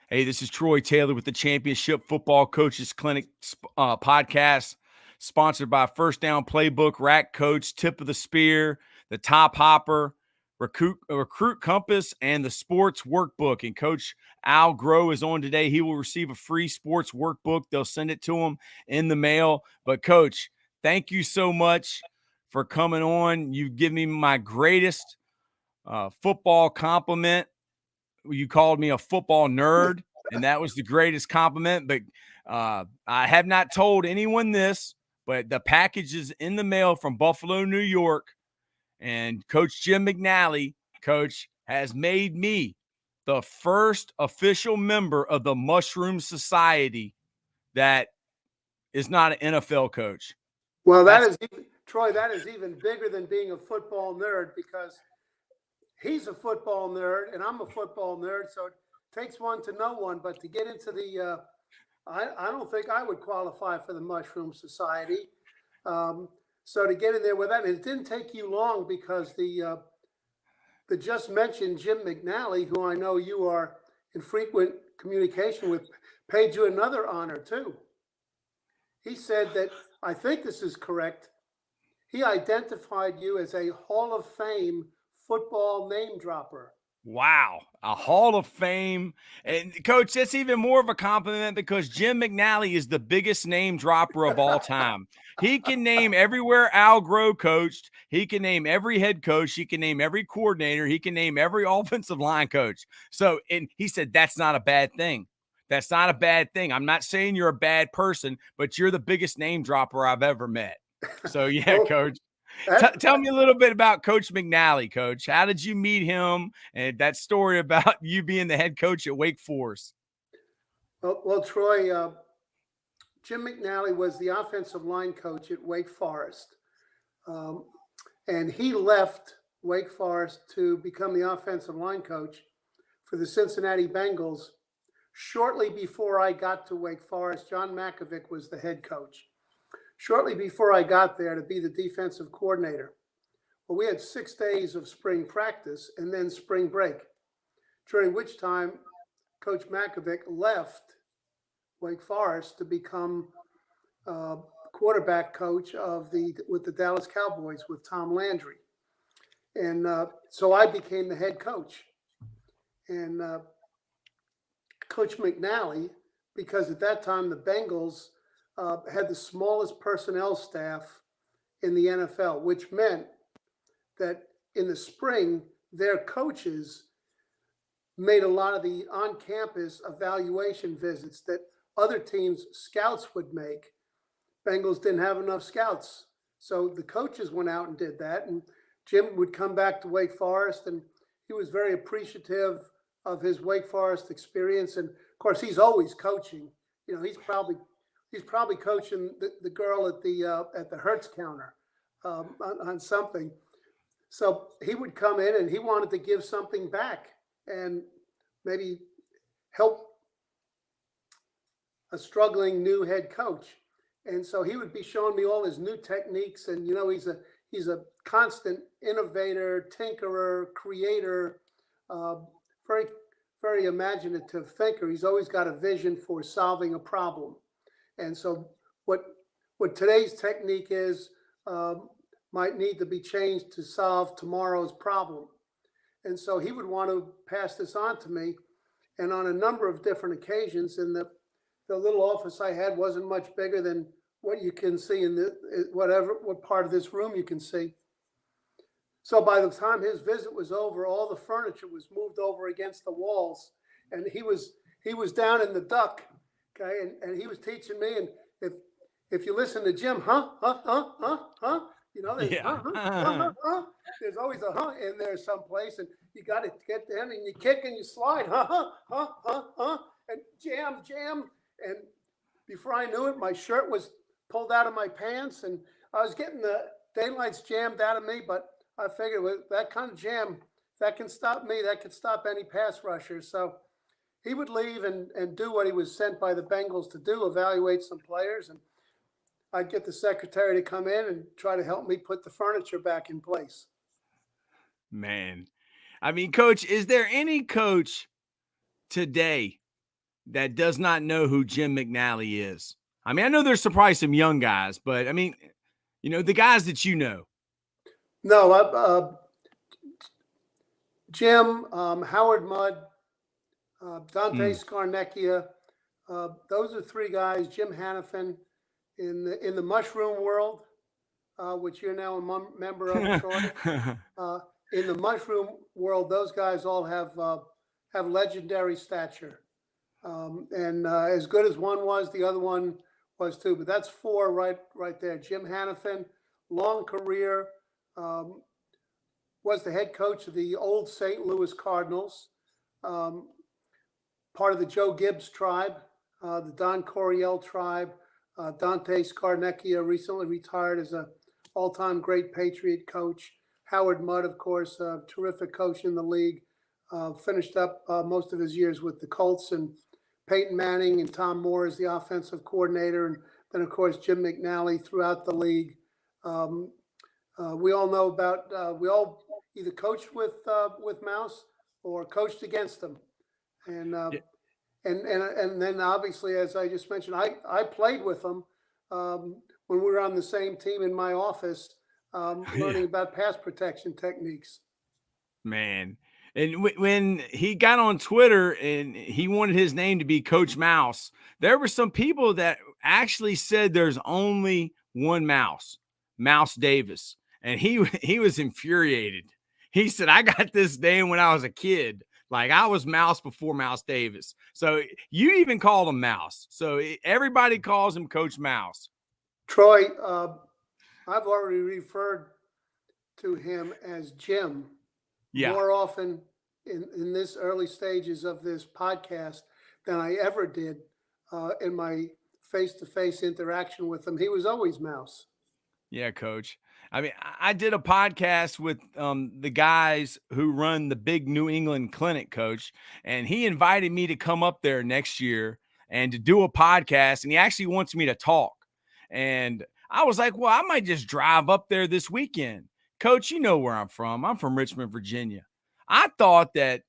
Hey, this is Troy Taylor with the Championship Football Coaches Clinic podcast, sponsored by First Down Playbook, Rack Coach, Tip of the Spear, the Top Hopper, Recruit Compass, and the Sports Workbook. And Coach Al Groh is on today. He will receive a free sports workbook. They'll send it to him in the mail. But, Coach, thank you so much for coming on. You give me my greatest football compliment. You called me a football nerd, and that was the greatest compliment. But I have not told anyone this, but the package is in the mail from Buffalo, New York, and Coach Jim McNally, Coach, has made me the first official member of the Mushroom Society that is not an NFL coach. Well, Troy, that is even bigger than being a football nerd, because he's a football nerd and I'm a football nerd. So it takes one to know one. But to get into the, I don't think I would qualify for the Mushroom Society. So to get in there with that, and it didn't take you long, because the just mentioned Jim McNally, who I know you are in frequent communication with, paid you another honor too. He said that, I think this is correct, he identified you as a Hall of Fame football name dropper. Wow, a Hall of Fame. And Coach, that's even more of a compliment, because Jim McNally is the biggest name dropper of all time. He can name everywhere Al Groh coached. He can name every head coach. He can name every coordinator. He can name every offensive line coach. So, and he said, that's not a bad thing. That's not a bad thing. I'm not saying you're a bad person, but you're the biggest name dropper I've ever met. So, yeah, Coach. Tell me a little bit about Coach McNally, Coach. How did you meet him, and that story about you being the head coach at Wake Forest? Well, Troy, Jim McNally was the offensive line coach at Wake Forest. And he left Wake Forest to become the offensive line coach for the Cincinnati Bengals. Shortly before I got to Wake Forest, John Mackovic was the head coach. Shortly before I got there to be the defensive coordinator, well, we had 6 days of spring practice and then spring break, during which time Coach Mackovic left Wake Forest to become quarterback coach with the Dallas Cowboys with Tom Landry. And so I became the head coach. And Coach McNally, because at that time the Bengals had the smallest personnel staff in the NFL, which meant that in the spring, their coaches made a lot of the on-campus evaluation visits that other teams' scouts would make. Bengals didn't have enough scouts. So the coaches went out and did that. And Jim would come back to Wake Forest, and he was very appreciative of his Wake Forest experience. And of course, he's always coaching. You know, he's probably coaching the girl at the Hertz counter on something. So he would come in and he wanted to give something back and maybe help a struggling new head coach. And so he would be showing me all his new techniques. And, you know, he's a constant innovator, tinkerer, creator, very, very imaginative thinker. He's always got a vision for solving a problem. And so what today's technique is might need to be changed to solve tomorrow's problem. And so he would want to pass this on to me. And on a number of different occasions, and the little office I had wasn't much bigger than what you can see in what part of this room you can see. So by the time his visit was over, all the furniture was moved over against the walls, and he was down in the duck, okay, and he was teaching me. And if you listen to Jim, you know, there's, Yeah. there's always a in there someplace, and you got to get down and you kick and you slide, and jam. And before I knew it, my shirt was pulled out of my pants, and I was getting the daylights jammed out of me. But I figured with that kind of jam, that can stop me. That could stop any pass rusher. So he would leave and do what he was sent by the Bengals to do, evaluate some players. And I'd get the secretary to come in and try to help me put the furniture back in place. Man. I mean, Coach, is there any coach today that does not know who Jim McNally is? I mean, I know there's probably some young guys, but I mean, the guys that you know. No, Jim, Howard Mudd, Dante Scarnecchia. Those are three guys. Jim Hannafin in the mushroom world, which you're now a member of, Troy. In the mushroom world, those guys all have legendary stature, and as good as one was, the other one was too. But that's four right there. Jim Hannafin, long career, was the head coach of the old St. Louis Cardinals, part of the Joe Gibbs tribe, the Don Coryell tribe. Dante Scarnecchia recently retired as a all-time great Patriot coach. Howard Mudd, of course, a terrific coach in the league, finished up most of his years with the Colts, and Peyton Manning and Tom Moore as the offensive coordinator, and then, of course, Jim McNally throughout the league. We all know about, we all either coached with Mouse or coached against them. And then obviously, as I just mentioned, I played with them when we were on the same team in my office, learning about pass protection techniques. Man. And when he got on Twitter and he wanted his name to be Coach Mouse, there were some people that actually said there's only one Mouse, Mouse Davis. And he was infuriated. He said, I got this name when I was a kid. Like, I was Mouse before Mouse Davis. So you even called him Mouse. So everybody calls him Coach Mouse. Troy, I've already referred to him as Jim more often in this early stages of this podcast than I ever did in my face-to-face interaction with him. He was always Mouse. Yeah, Coach. I mean, I did a podcast with the guys who run the big New England clinic, Coach, and he invited me to come up there next year and to do a podcast, and he actually wants me to talk. And I was like, well, I might just drive up there this weekend. Coach, you know where I'm from. I'm from Richmond, Virginia. I thought that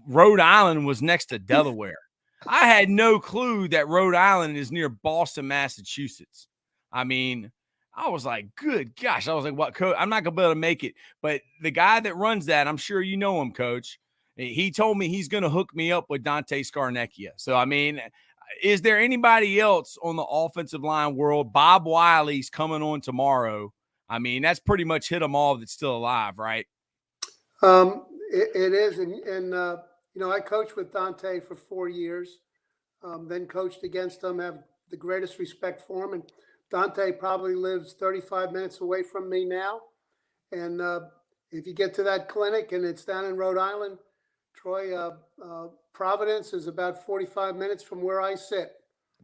Rhode Island was next to Delaware. I had no clue that Rhode Island is near Boston, Massachusetts. I mean, I was like, good gosh. I was like, what, Coach? I'm not going to be able to make it. But the guy that runs that, I'm sure you know him, Coach. He told me he's going to hook me up with Dante Scarnecchia. So, I mean, is there anybody else on the offensive line world? Bob Wiley's coming on tomorrow. I mean, that's pretty much hit them all that's still alive, right? It is. And I coached with Dante for 4 years, then coached against him, have the greatest respect for him. And Dante probably lives 35 minutes away from me now. And if you get to that clinic and it's down in Rhode Island, Troy, Providence is about 45 minutes from where I sit.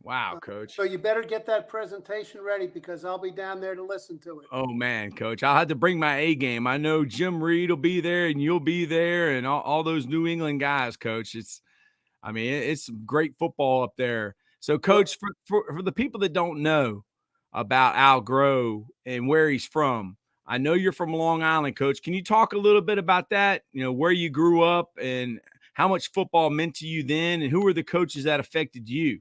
Wow, Coach. So you better get that presentation ready because I'll be down there to listen to it. Oh, man, Coach. I'll have to bring my A game. I know Jim Reed will be there and you'll be there and all those New England guys, Coach. It's great football up there. So, Coach, for the people that don't know about Al Groh and where he's from, I know you're from Long Island, Coach. Can you talk a little bit about that? Where you grew up and how much football meant to you then, and who were the coaches that affected you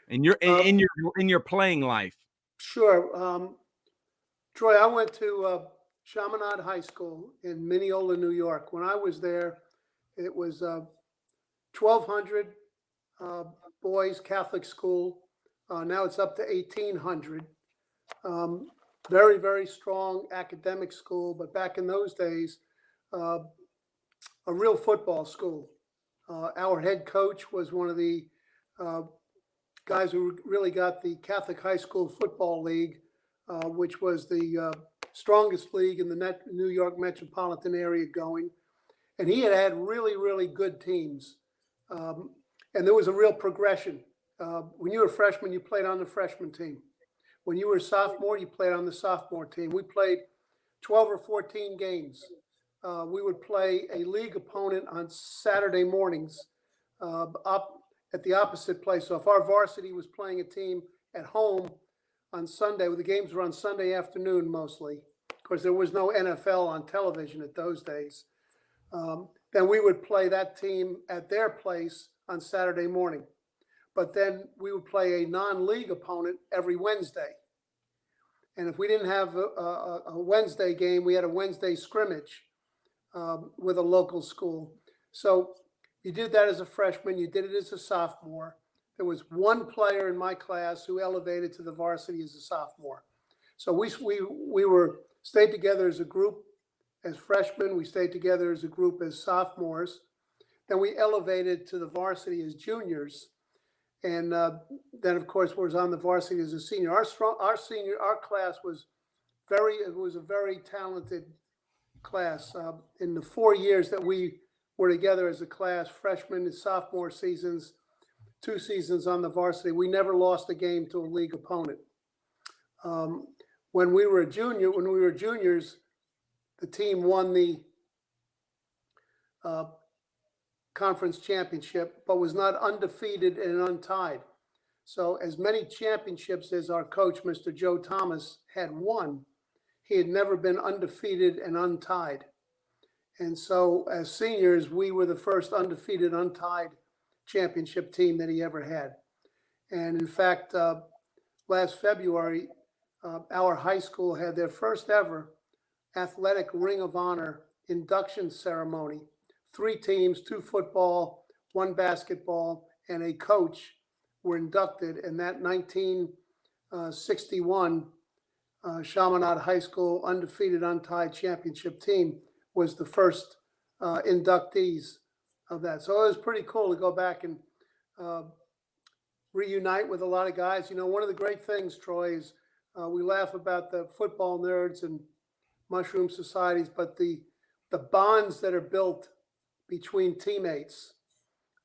in your playing life? Sure. Troy, I went to Chaminade High School in Mineola, New York. When I was there, it was 1,200 boys, Catholic school. Now it's up to 1,800. Very, very strong academic school, but back in those days, a real football school. Our head coach was one of the guys who really got the Catholic High School Football League, which was the strongest league in the New York metropolitan area going. And he had really, really good teams. And there was a real progression. When you were a freshman, you played on the freshman team. When you were a sophomore, you played on the sophomore team. We played 12 or 14 games. We would play a league opponent on Saturday mornings up at the opposite place. So if our varsity was playing a team at home on Sunday, well, the games were on Sunday afternoon mostly. Of course, there was no NFL on television at those days. Then we would play that team at their place on Saturday morning. But then we would play a non-league opponent every Wednesday. And if we didn't have a Wednesday game, we had a Wednesday scrimmage with a local school. So you did that as a freshman. You did it as a sophomore. There was one player in my class who elevated to the varsity as a sophomore. So we stayed together as a group as freshmen. We stayed together as a group as sophomores. Then we elevated to the varsity as juniors. And then, of course, was on the varsity as a senior. Our class was a very talented class. In the 4 years that we were together as a class, freshman and sophomore seasons, 2 seasons on the varsity, we never lost a game to a league opponent. When we were juniors, the team won the conference championship, but was not undefeated and untied. So as many championships as our coach, Mr. Joe Thomas, had won, he had never been undefeated and untied. And so as seniors, we were the first undefeated, untied championship team that he ever had. And in fact, last February, our high school had their first ever athletic Ring of Honor induction ceremony. 3 teams, 2 football, 1 basketball, and a coach were inducted. And that 1961 Chaminade High School undefeated, untied championship team was the first inductees of that. So it was pretty cool to go back and reunite with a lot of guys. You know, one of the great things, Troy, is we laugh about the football nerds and mushroom societies, but the bonds that are built between teammates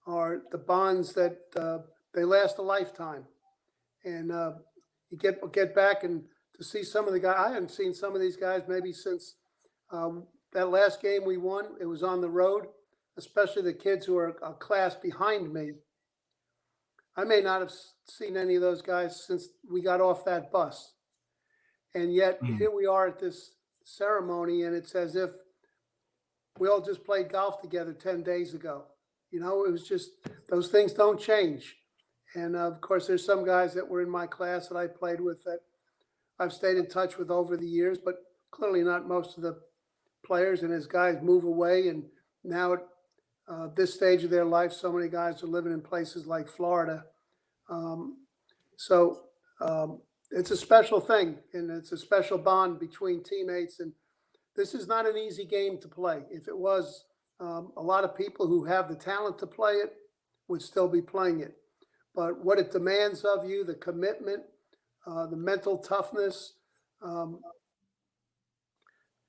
are the bonds that they last a lifetime. And you get back and to see some of the guys. I haven't seen some of these guys maybe since that last game we won. It was on the road, especially the kids who are a class behind me. I may not have seen any of those guys since we got off that bus. And yet here we are at this ceremony, and it's as if we all just played golf together 10 days ago. You know, it was just, those things don't change. And of course, there's some guys that were in my class that I played with that I've stayed in touch with over the years, but clearly not most of the players. And as guys move away, and now at this stage of their life, so many guys are living in places like Florida. It's a special thing, and it's a special bond between teammates. And this is not an easy game to play. If it was, a lot of people who have the talent to play it would still be playing it. But what it demands of you, the commitment, the mental toughness,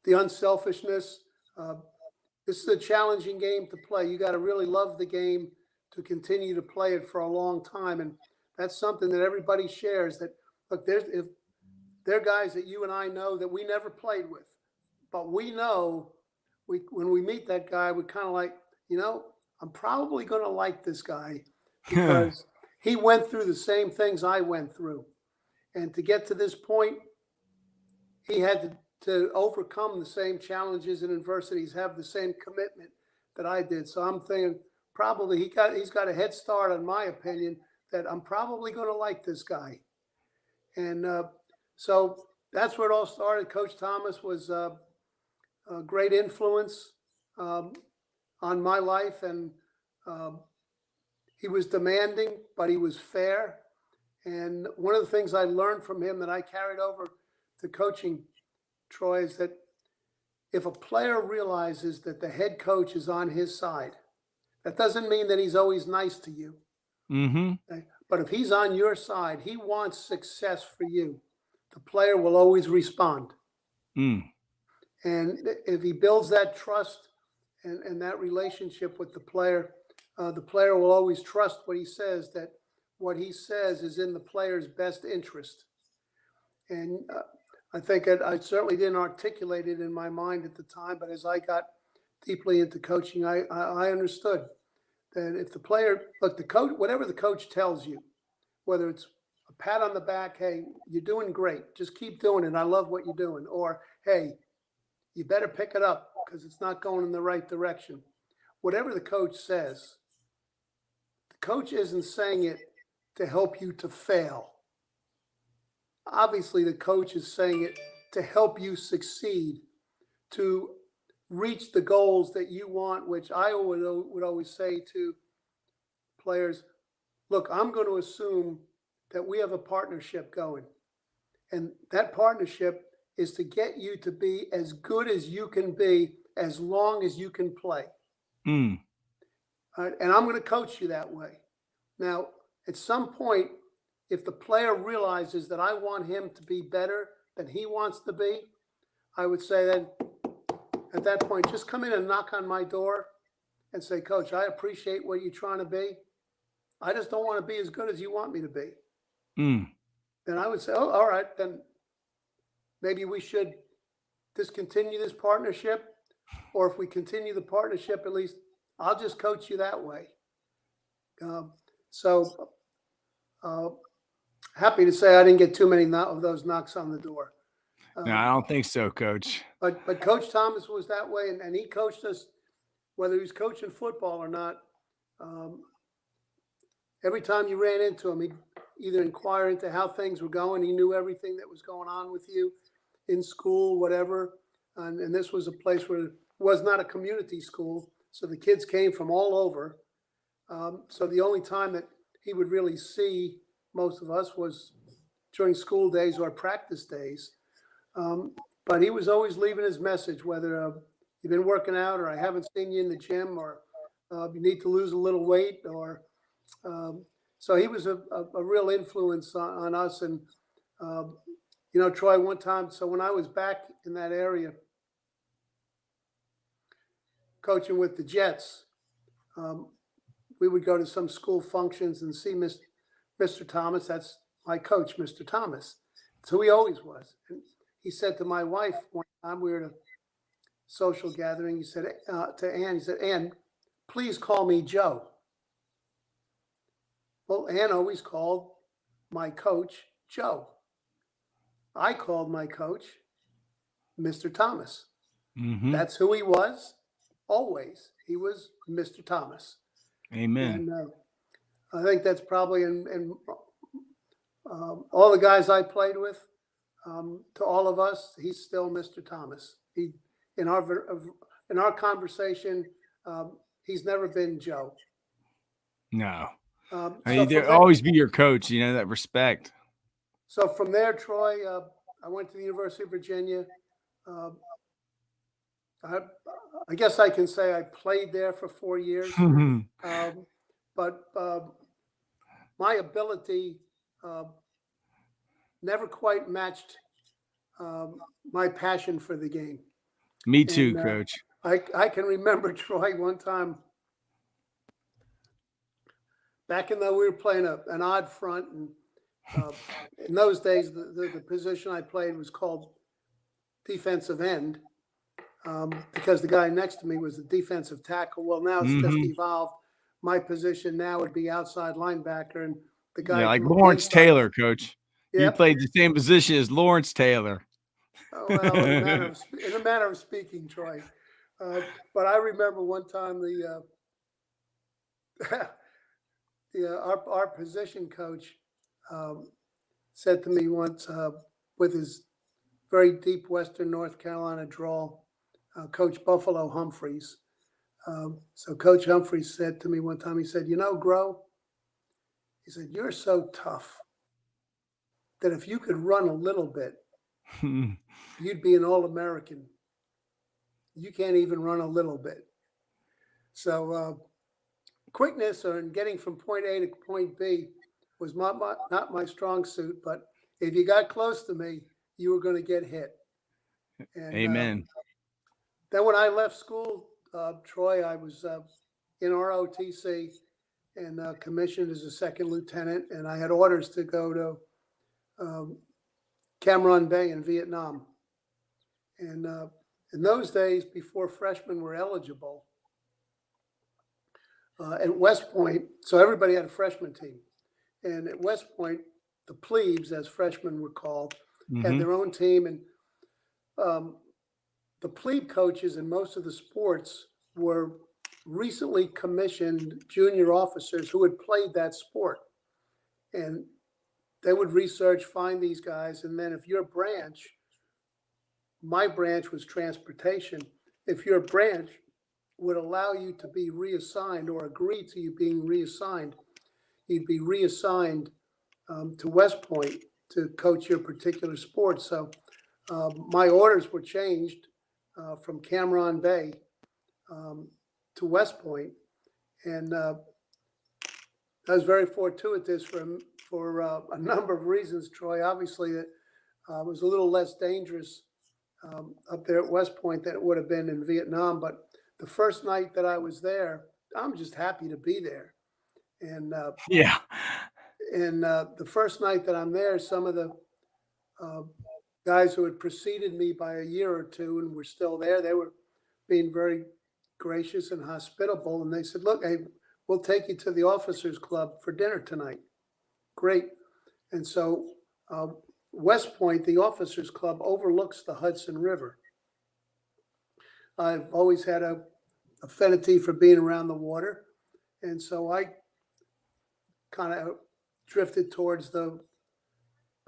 the unselfishness, this is a challenging game to play. You got to really love the game to continue to play it for a long time. And that's something that everybody shares, that, look, there are guys that you and I know that we never played with. But we know when we meet that guy, we kind of like, you know, I'm probably going to like this guy because he went through the same things I went through. And to get to this point, he had to overcome the same challenges and adversities, have the same commitment that I did. So I'm thinking probably he's got a head start, on my opinion, that I'm probably going to like this guy. And so that's where it all started. Coach Thomas was a great influence on my life, and he was demanding, but he was fair. And one of the things I learned from him that I carried over to coaching, Troy, is that if a player realizes that the head coach is on his side, that doesn't mean that he's always nice to you. Mm-hmm. Okay? But if he's on your side, he wants success for you. The player will always respond. And if he builds that trust and that relationship with the player will always trust what he says, that what he says is in the player's best interest. And I think I certainly didn't articulate it in my mind at the time, but as I got deeply into coaching, I understood that if the player, look, the coach, whatever the coach tells you, whether it's a pat on the back, hey, you're doing great, just keep doing it, I love what you're doing, or hey, you better pick it up because it's not going in the right direction. Whatever the coach says, coach isn't saying it to help you to fail. Obviously, the coach is saying it to help you succeed, to reach the goals that you want, which I would always say to players, look, I'm going to assume that we have a partnership going. And that partnership is to get you to be as good as you can be as long as you can play. Mm. And I'm going to coach you that way. Now, at some point, if the player realizes that I want him to be better than he wants to be, I would say then at that point, just come in and knock on my door and say, Coach, I appreciate what you're trying to be. I just don't want to be as good as you want me to be. Mm. Then I would say, oh, all right, then maybe we should discontinue this partnership. Or if we continue the partnership, at least I'll just coach you that way. Happy to say I didn't get too many of those knocks on the door. No, I don't think so, Coach. But Coach Thomas was that way, and he coached us, whether he was coaching football or not. Every time you ran into him, he'd either inquire into how things were going. He knew everything that was going on with you in school, whatever. And this was a place where it was not a community school, so the kids came from all over. So the only time that he would really see most of us was during school days or practice days. But he was always leaving his message, whether you've been working out or I haven't seen you in the gym or you need to lose a little weight. Or so he was a real influence on us. And, Troy, one time, so when I was back in that area coaching with the Jets, we would go to some school functions and see Mr. Thomas. That's my coach, Mr. Thomas. That's who he always was. And he said to my wife one time, we were at a social gathering, he said to Ann, he said, Ann, please call me Joe. Well, Ann always called my coach Joe. I called my coach Mr. Thomas. Mm-hmm. That's who he was, always. He was Mr. Thomas. Amen. And I think that's probably in all the guys I played with, to all of us, he's still Mr. Thomas. He in our conversation, he's never been Joe. No. So he'll always be your coach, that respect. So from there, Troy, I went to the University of Virginia. I guess I can say I played there for 4 years. But my ability never quite matched my passion for the game. Me too, Coach. I can remember, Troy, one time back in we were playing an odd front, and in those days the position I played was called defensive end, because the guy next to me was a defensive tackle. Well, now it's just evolved. My position now would be outside linebacker, and the guy like Lawrence Taylor, Coach. Yep. You played the same position as Lawrence Taylor. Well, in a manner of speaking, Troy. But I remember one time our position coach said to me once, with his very deep Western North Carolina drawl, Coach Buffalo Humphreys. So Coach Humphreys said to me one time, he said, Groh, he said, you're so tough that if you could run a little bit, you'd be an All-American. You can't even run a little bit. So quickness or getting from point A to point B was not my strong suit, but if you got close to me, you were going to get hit. And, Amen. Then when I left school, Troy, I was in ROTC and commissioned as a second lieutenant, and I had orders to go to Cam Ranh Bay in Vietnam. And in those days, before freshmen were eligible, at West Point, so everybody had a freshman team. And at West Point, the plebes, as freshmen were called, had their own team. And the plebe coaches in most of the sports were recently commissioned junior officers who had played that sport. And they would research, find these guys. And then if your branch, my branch was transportation, if your branch would allow you to be reassigned or agree to you being reassigned, you'd be reassigned to West Point to coach your particular sport. So my orders were changed from Cameron Bay to West Point, and that was very fortuitous for a number of reasons, Troy. Obviously, it was a little less dangerous up there at West Point than it would have been in Vietnam. But the first night that I was there, I'm just happy to be there. And Yeah. and the first night that I'm there, some of the guys who had preceded me by a year or two and were still there, they were being very gracious and hospitable. And they said, look, hey, we'll take you to the officers club for dinner tonight. Great. And so West Point, the officers club, overlooks the Hudson River. I've always had a affinity for being around the water. And so I kind of drifted towards the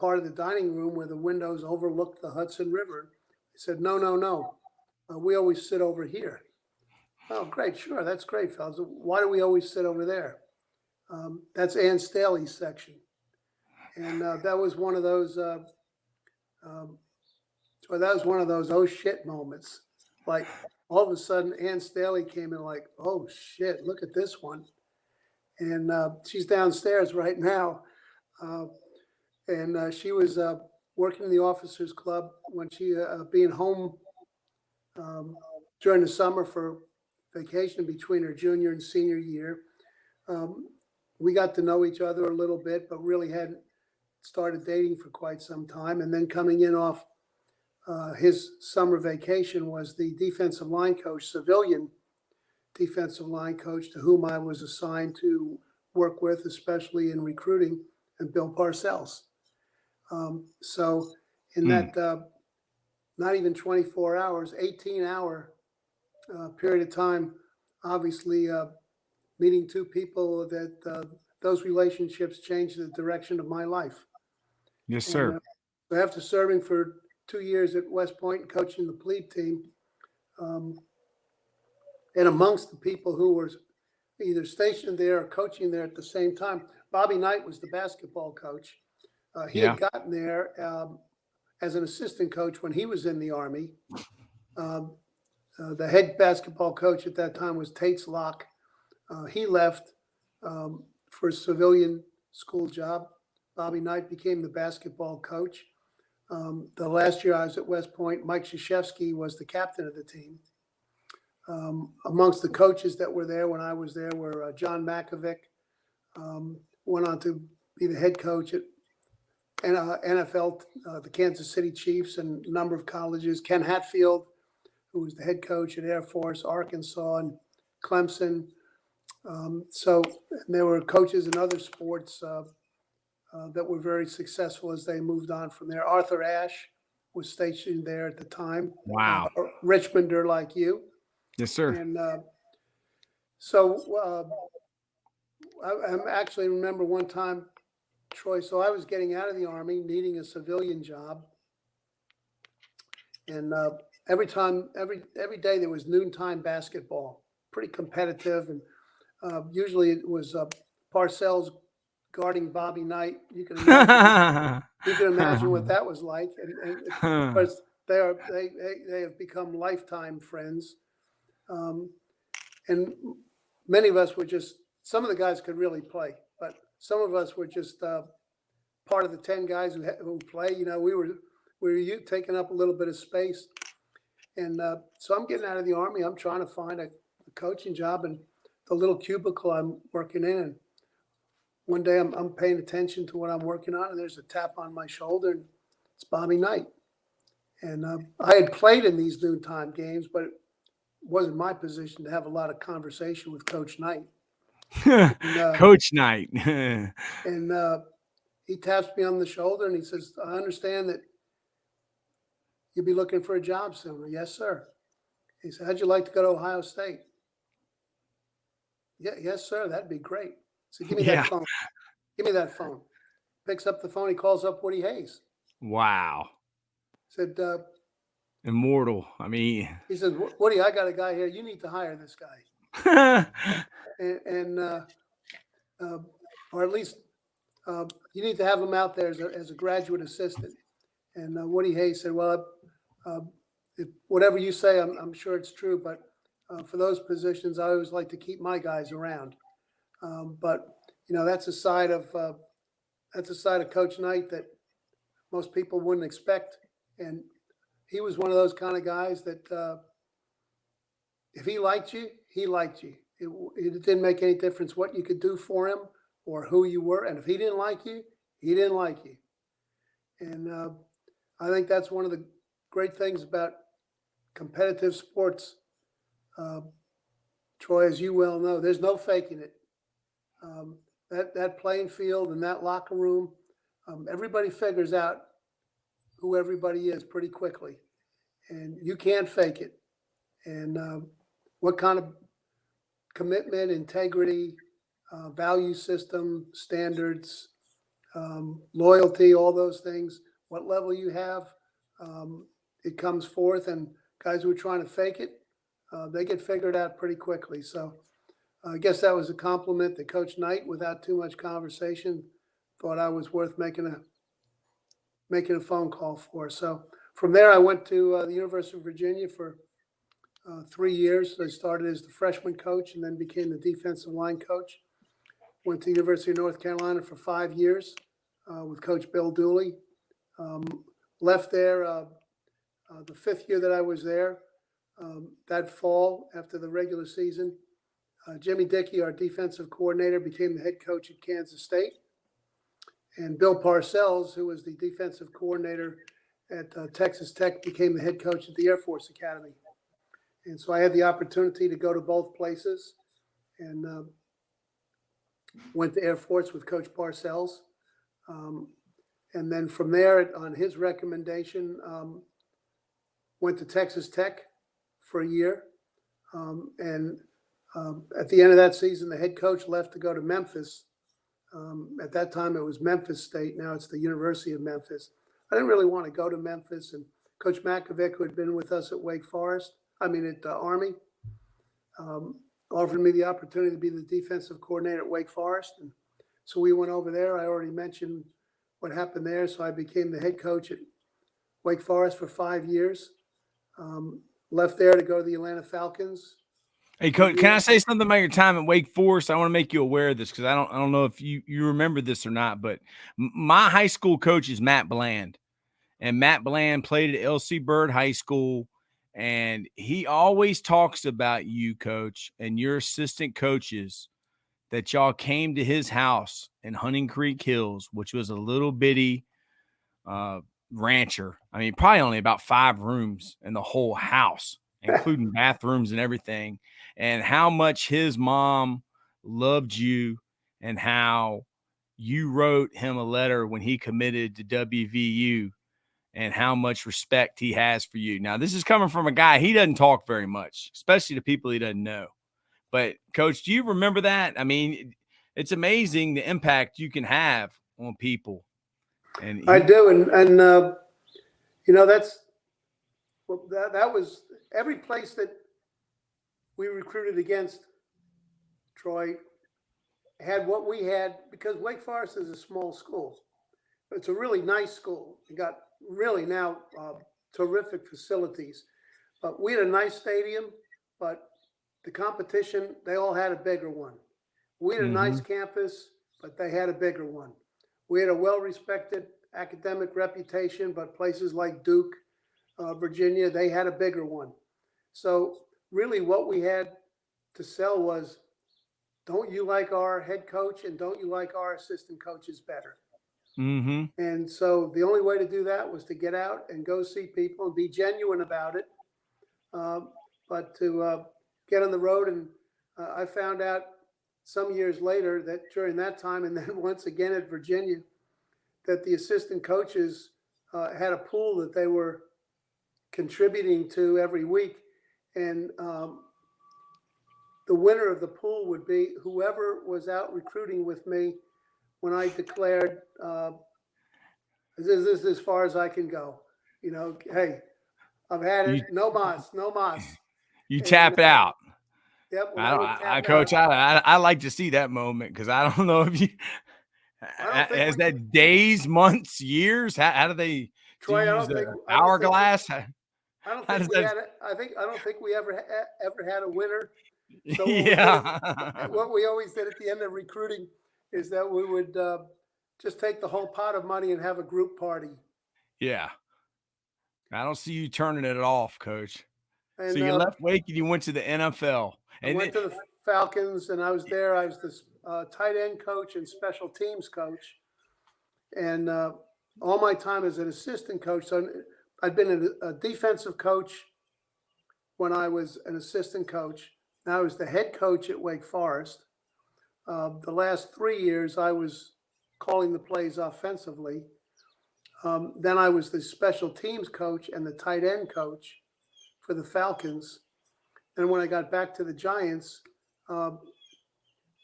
part of the dining room where the windows overlooked the Hudson River. He said, no. We always sit over here. Oh, great. Sure. That's great, fellas. Why do we always sit over there? That's Ann Staley's section. And that was one of those, oh shit moments. Like all of a sudden Ann Staley came in like, oh shit, look at this one. And she's downstairs right now. And she was working in the officers club when she being home during the summer for vacation between her junior and senior year. We got to know each other a little bit, but really hadn't started dating for quite some time. And then coming in off his summer vacation was the defensive line coach, civilian defensive line coach, to whom I was assigned to work with, especially in recruiting, and Bill Parcells. So in that not even 24 hours, 18-hour period of time, obviously meeting two people that those relationships changed the direction of my life. Yes, sir. And, after serving for 2 years at West Point and coaching the plebe team, and amongst the people who were either stationed there or coaching there at the same time, Bobby Knight was the basketball coach. He had gotten there as an assistant coach when he was in the Army. The head basketball coach at that time was Tate's Locke. He left for a civilian school job. Bobby Knight became the basketball coach. The last year I was at West Point, Mike Krzyzewski was the captain of the team. Amongst the coaches that were there when I was there were John Makovic, went on to be the head coach at NFL, the Kansas City Chiefs, and a number of colleges. Ken Hatfield, who was the head coach at Air Force, Arkansas, and Clemson. So there were coaches in other sports that were very successful as they moved on from there. Arthur Ashe was stationed there at the time. Wow. Richmonder like you. Yes, sir. And so I actually remember one time, Troy, so I was getting out of the Army, needing a civilian job. And every day there was noontime basketball, pretty competitive. And usually it was Parcells guarding Bobby Knight. You can imagine what that was like. And of course, they have become lifetime friends. And many of us were just, some of the guys could really play, but some of us were just part of the 10 guys who play. You know, we were taking up a little bit of space. And so I'm getting out of the Army. I'm trying to find a coaching job in the little cubicle I'm working in. And one day I'm paying attention to what I'm working on, and there's a tap on my shoulder, and it's Bobby Knight. And I had played in these noontime games, but it wasn't my position to have a lot of conversation with Coach Knight. And, Coach Knight. And he taps me on the shoulder and he says, I understand that you'll be looking for a job soon. Yes, sir. He said, how'd you like to go to Ohio State? Yeah, yes, sir. That'd be great. So give me Yeah. that phone. Give me that phone. Picks up the phone. He calls up Woody Hayes. Wow. Said, Immortal. I mean, he says, Woody, I got a guy here. You need to hire this guy. And or at least you need to have him out there as a graduate assistant. And Woody Hayes said, well, whatever you say, I'm sure it's true. But for those positions, I always like to keep my guys around. But that's a side of Coach Knight that most people wouldn't expect. And he was one of those kind of guys that if he liked you, he liked you. It didn't make any difference what you could do for him or who you were. And if he didn't like you, he didn't like you. And I think that's one of the great things about competitive sports. Troy, as you well know, there's no faking it. That playing field and that locker room, everybody figures out who everybody is pretty quickly. And you can't fake it. And what kind of commitment, integrity, value system, standards, loyalty, all those things, what level you have, it comes forth. And guys who are trying to fake it, they get figured out pretty quickly. So I guess that was a compliment that Coach Knight, without too much conversation, thought I was worth making a phone call for. So from there, I went to the University of Virginia for 3 years. I started as the freshman coach and then became the defensive line coach. Went to the University of North Carolina for 5 years with Coach Bill Dooley. Left there the 5th year that I was there. That fall, after the regular season, Jimmy Dickey, our defensive coordinator, became the head coach at Kansas State. And Bill Parcells, who was the defensive coordinator at Texas Tech, became the head coach at the Air Force Academy. And so I had the opportunity to go to both places and went to Air Force with Coach Parcells. And then from there, on his recommendation, went to Texas Tech for a year. And at the end of that season, the head coach left to go to Memphis. At that time, it was Memphis State. Now it's the University of Memphis. I didn't really want to go to Memphis. And Coach Makovic, who had been with us at Army, offered me the opportunity to be the defensive coordinator at Wake Forest. And so we went over there. I already mentioned what happened there. So I became the head coach at Wake Forest for 5 years. Left there to go to the Atlanta Falcons. Hey, Coach, can I say something about your time at Wake Forest? I want to make you aware of this because I don't know if you remember this or not, but my high school coach is Matt Bland, and Matt Bland played at LC Bird High School, and he always talks about you, Coach, and your assistant coaches, that y'all came to his house in Hunting Creek Hills, which was a little bitty rancher. I mean, probably only about 5 rooms in the whole house, including bathrooms and everything, and how much his mom loved you and how you wrote him a letter when he committed to WVU and how much respect he has for you. Now, this is coming from a guy, he doesn't talk very much, especially to people he doesn't know. But, Coach, do you remember that? I mean, it's amazing the impact you can have on people. And I do. And that was every place that we recruited against, Troy, had what we had, because Wake Forest is a small school. It's a really nice school. It got really now terrific facilities. But we had a nice stadium, but the competition, they all had a bigger one. We had a nice campus, but they had a bigger one. We had a well-respected academic reputation, but places like Duke, Virginia, they had a bigger one. So really what we had to sell was, don't you like our head coach and don't you like our assistant coaches better? And so the only way to do that was to get out and go see people and be genuine about it. But to get on the road. And I found out some years later that during that time, and then once again at Virginia, that the assistant coaches had a pool that they were contributing to every week. And the winner of the pool would be whoever was out recruiting with me when I declared, this is as far as I can go. Hey, I've had You it. No mas, no mas. you And tap out. yep, when I I don't, would I tap coach. out, I like to see that moment because I don't know if you I don't think has that days, months, years. How do they do? Troy, You use the hourglass? How does that? I don't think we ever had a winner. So Yeah, what we always did at the end of recruiting is that we would just take the whole pot of money and have a group party. yeah. I don't see you turning it off, Coach. So And you left Wake and you went to the NFL, I and went to the Falcons, and I was there. I was the tight end coach and special teams coach, and all my time as an assistant coach. So I'd been a defensive coach when I was an assistant coach. Now I was the head coach at Wake Forest. The last 3 years, I was calling the plays offensively. Then I was the special teams coach and the tight end coach for the Falcons. And when I got back to the Giants, after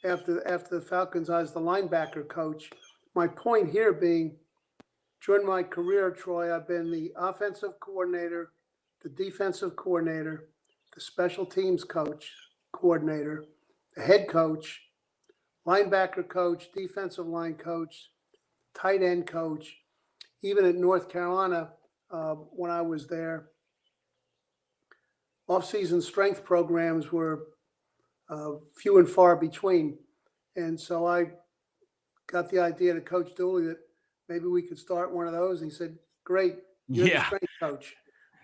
the Falcons, I was the linebacker coach. My point here being, during my career, Troy, I've been the offensive coordinator, the defensive coordinator, the special teams coordinator, the head coach, linebacker coach, defensive line coach, tight end coach. Even at North Carolina, when I was there, off-season strength programs were few and far between. And so I got the idea to Coach Dooley that maybe we could start one of those. And he said, great, you're the yeah, strength coach.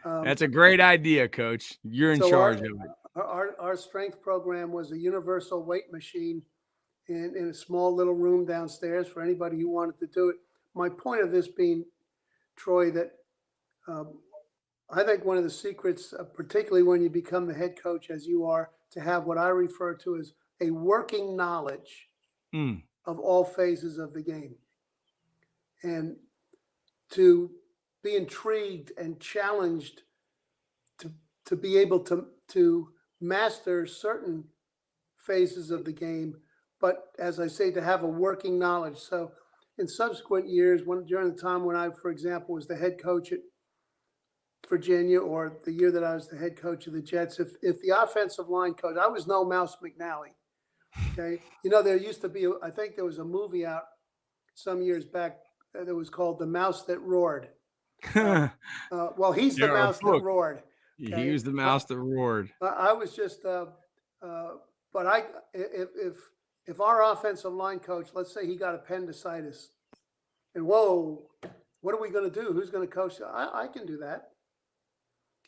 that's a great idea, Coach. You're in So charge of it. Our strength program was a universal weight machine in a small little room downstairs for anybody who wanted to do it. My point of this being, Troy, that I think one of the secrets, particularly when you become the head coach as you are, to have what I refer to as a working knowledge of all phases of the game, and to be intrigued and challenged to be able to master certain phases of the game, but as I say, to have a working knowledge. So in subsequent years, during the time when I, for example, was the head coach at Virginia, or the year that I was the head coach of the Jets, if the offensive line coach, I was no Mouse McNally. Okay. There used to be, I think there was a movie out some years back that was called The Mouse That Roared. Well, he's the mouse that roared. Okay? He was the mouse that roared. I was just, but if our offensive line coach, let's say he got appendicitis, and whoa, what are we going to do? Who's going to coach? I can do that.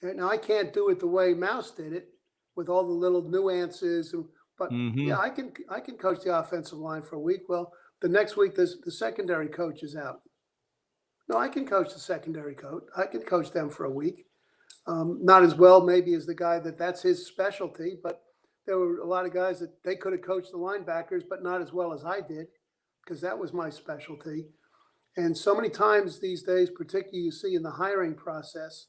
Okay, now I can't do it the way Mouse did it with all the little nuances, but yeah, I can coach the offensive line for a week. Well, the next week the secondary coach is out. No, I can coach the secondary coach. I can coach them for a week. Not as well maybe as the guy that's his specialty, but there were a lot of guys that they could have coached the linebackers, but not as well as I did, because that was my specialty. And so many times these days, particularly you see in the hiring process,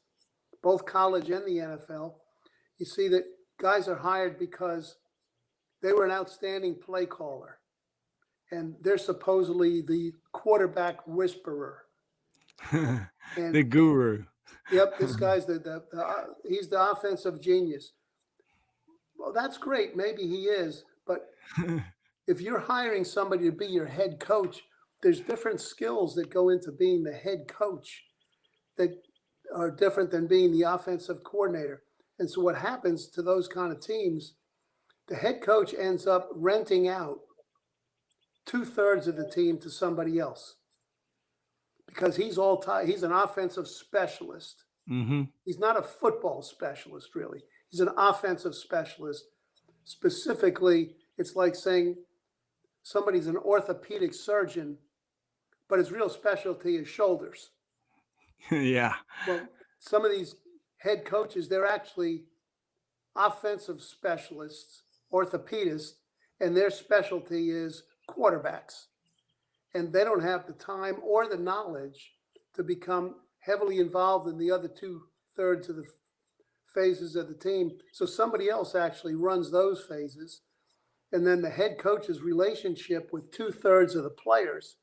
both college and the NFL, you see that guys are hired because they were an outstanding play caller, and they're supposedly the quarterback whisperer. And, the guru. Yep, this guy's he's the offensive genius. Well, that's great. Maybe he is, but if you're hiring somebody to be your head coach, there's different skills that go into being the head coach that are different than being the offensive coordinator. And so what happens to those kind of teams, the head coach ends up renting out 2/3 of the team to somebody else, because he's an offensive specialist. He's not a football specialist, really. He's an offensive specialist. Specifically, it's like saying somebody's an orthopedic surgeon, but his real specialty is shoulders. Yeah. Well, some of these head coaches, they're actually offensive specialists, orthopedists, and their specialty is quarterbacks. And they don't have the time or the knowledge to become heavily involved in the other 2/3 of the phases of the team. So somebody else actually runs those phases. And then the head coach's relationship with 2/3 of the players.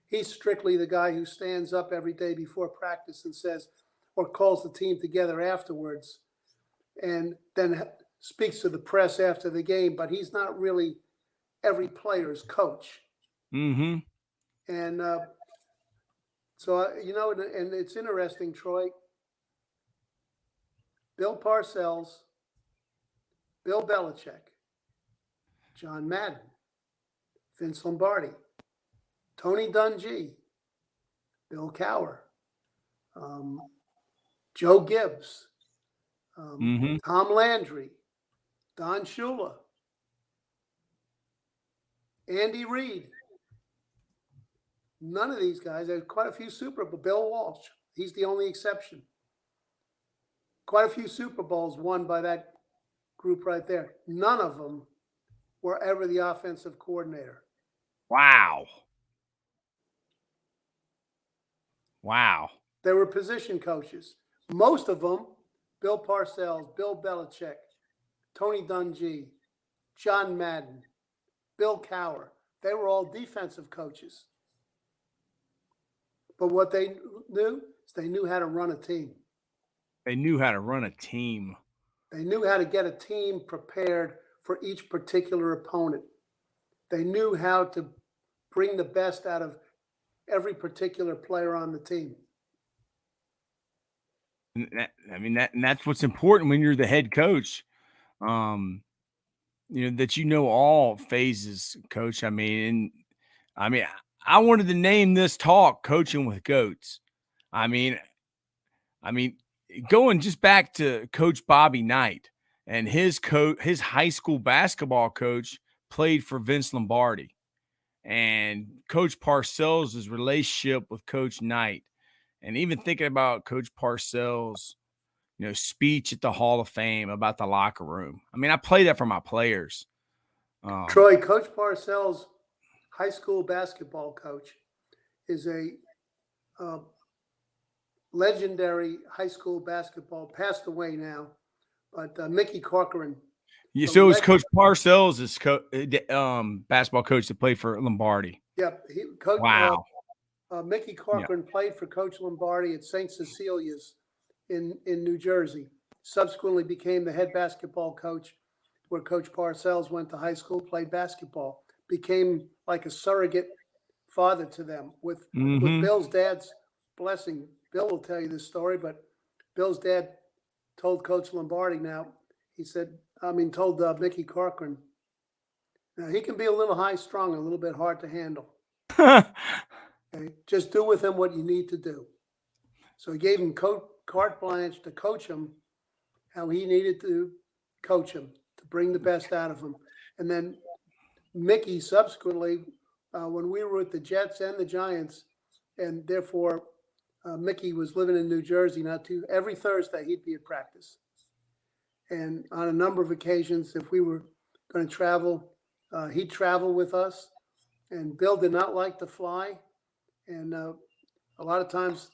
He's strictly the guy who stands up every day before practice and says, or calls the team together afterwards, and then speaks to the press after the game. But he's not really every player's coach. Mm-hmm. And so, and it's interesting, Troy. Bill Parcells, Bill Belichick, John Madden, Vince Lombardi, Tony Dungy, Bill Cowher, Joe Gibbs, Tom Landry, Don Shula, Andy Reid. None of these guys, there's quite a few Super Bowl. Bill Walsh, he's the only exception. Quite a few Super Bowls won by that group right there. None of them were ever the offensive coordinator. Wow. Wow. They were position coaches. Most of them, Bill Parcells, Bill Belichick, Tony Dungy, John Madden, Bill Cowher, they were all defensive coaches. But what they knew is they knew how to run a team. They knew how to run a team. They knew how to get a team prepared for each particular opponent. They knew how to bring the best out of every particular player on the team. And that's what's important when you're the head coach. That you know all phases, coach. I wanted to name this talk "Coaching with Goats." I mean, going just back to Coach Bobby Knight and his high school basketball coach played for Vince Lombardi, and Coach Parcells' relationship with Coach Knight, and even thinking about Coach Parcells' speech at the Hall of Fame about the locker room. I play that for my players. Troy, Coach Parcells, high school basketball coach, is a legendary high school basketball, passed away now, but Mickey Corcoran. Yeah, so it's Coach Parcells' basketball coach that played for Lombardi. Yep. Wow. Mickey Corcoran played for Coach Lombardi at St. Cecilia's in New Jersey. Subsequently became the head basketball coach where Coach Parcells went to high school, played basketball, became like a surrogate father to them with Bill's dad's blessing. Bill will tell you this story, but Bill's dad told Coach Lombardi told Mickey Corcoran, now he can be a little high strung, a little bit hard to handle. Okay? Just do with him what you need to do. So he gave him carte blanche to coach him how he needed to coach him to bring the best out of him. And then Mickey subsequently, when we were with the Jets and the Giants, and therefore Mickey was living in New Jersey, every Thursday he'd be at practice. And on a number of occasions, if we were going to travel, he'd travel with us. And Bill did not like to fly. And a lot of times,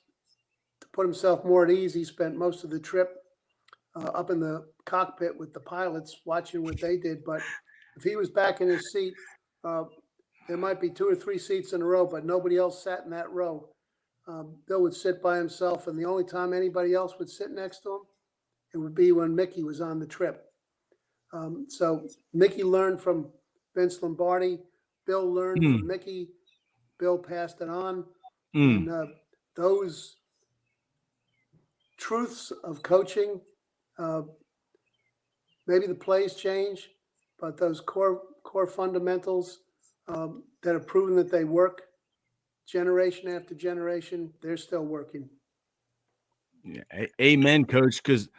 to put himself more at ease, he spent most of the trip up in the cockpit with the pilots watching what they did. But if he was back in his seat, there might be 2 or 3 seats in a row, but nobody else sat in that row. Bill would sit by himself, and the only time anybody else would sit next to him, it would be when Mickey was on the trip. So Mickey learned from Vince Lombardi. Bill learned from Mickey. Bill passed it on. And those truths of coaching, maybe the plays change, but those core fundamentals that have proven that they work generation after generation, they're still working. Yeah, amen, Coach, because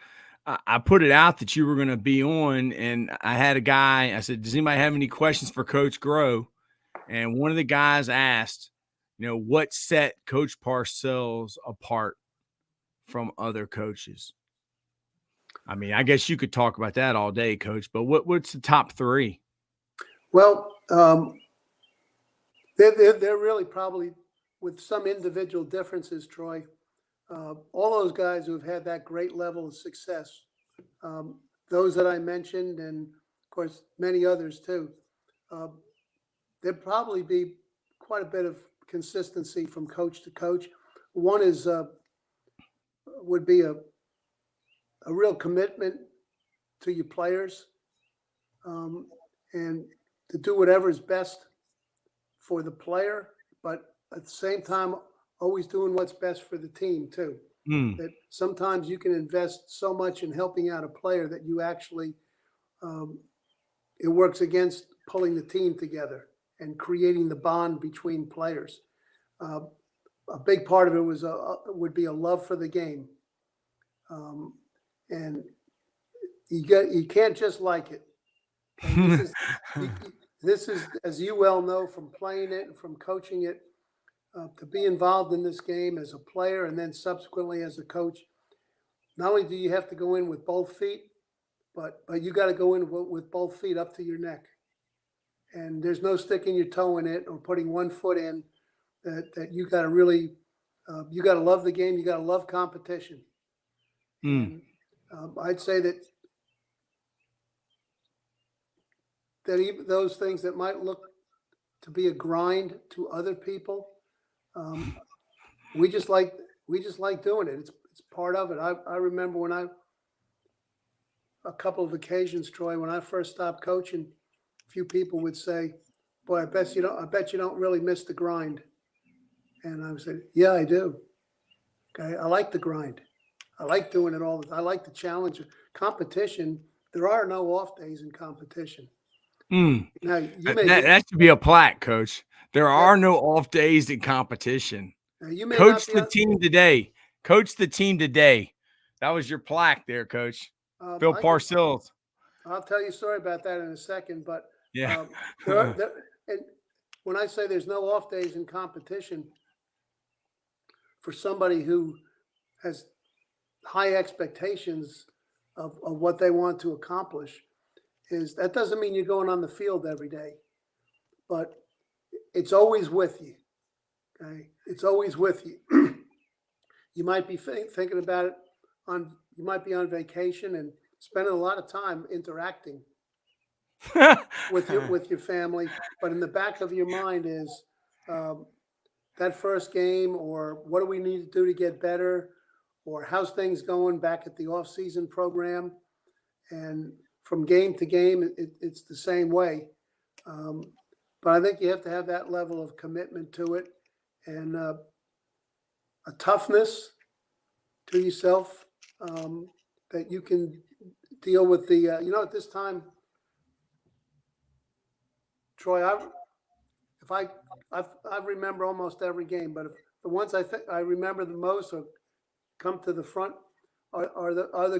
I put it out that you were going to be on, and I had a guy, I said, does anybody have any questions for Coach Groh? And one of the guys asked, what set Coach Parcells apart from other coaches? I guess you could talk about that all day, Coach, but what's the top 3? Well, they're really probably, with some individual differences, Troy, all those guys who have had that great level of success those that I mentioned, and of course many others too, there'd probably be quite a bit of consistency from coach to coach. One is would be a real commitment to your players, and to do whatever is best for the player, but at the same time, always doing what's best for the team too. Mm. That sometimes you can invest so much in helping out a player that you actually, it works against pulling the team together and creating the bond between players. A big part of it would be a love for the game, and you can't just like it. And this is, as you well know from playing it and from coaching it, to be involved in this game as a player and then subsequently as a coach. Not only do you have to go in with both feet, but you got to go in with both feet up to your neck. And there's no sticking your toe in it or putting one foot in. That you got to really, you got to love the game. You got to love competition. And I'd say that even those things that might look to be a grind to other people, we just like doing it. It's part of it. I remember when a couple of occasions, Troy, when I first stopped coaching, a few people would say, "Boy, I bet you don't really miss the grind." And I would say, "Yeah, I do. Okay, I like the grind. I like doing it all. I like the challenge, competition. There are no off days in competition." Now that should be a plaque, Coach. There are no off days in competition. You may Coach the team today. Coach the team today. That was your plaque there, Coach. Bill Parcells. I'll tell you a story about that in a second. But yeah, and when I say there's no off days in competition, for somebody who has high expectations of what they want to accomplish, is that doesn't mean you're going on the field every day, but it's always with you. Okay, it's always with you. You might be thinking about it you might be on vacation and spending a lot of time interacting with your family, but in the back of your mind is that first game, or what do we need to do to get better, or how's things going back at the off-season program. And from game to game, it's the same way. But I think you have to have that level of commitment to it, and a toughness to yourself, that you can deal with the, at this time, Troy, I remember almost every game, but the ones I remember the most or come to the front are the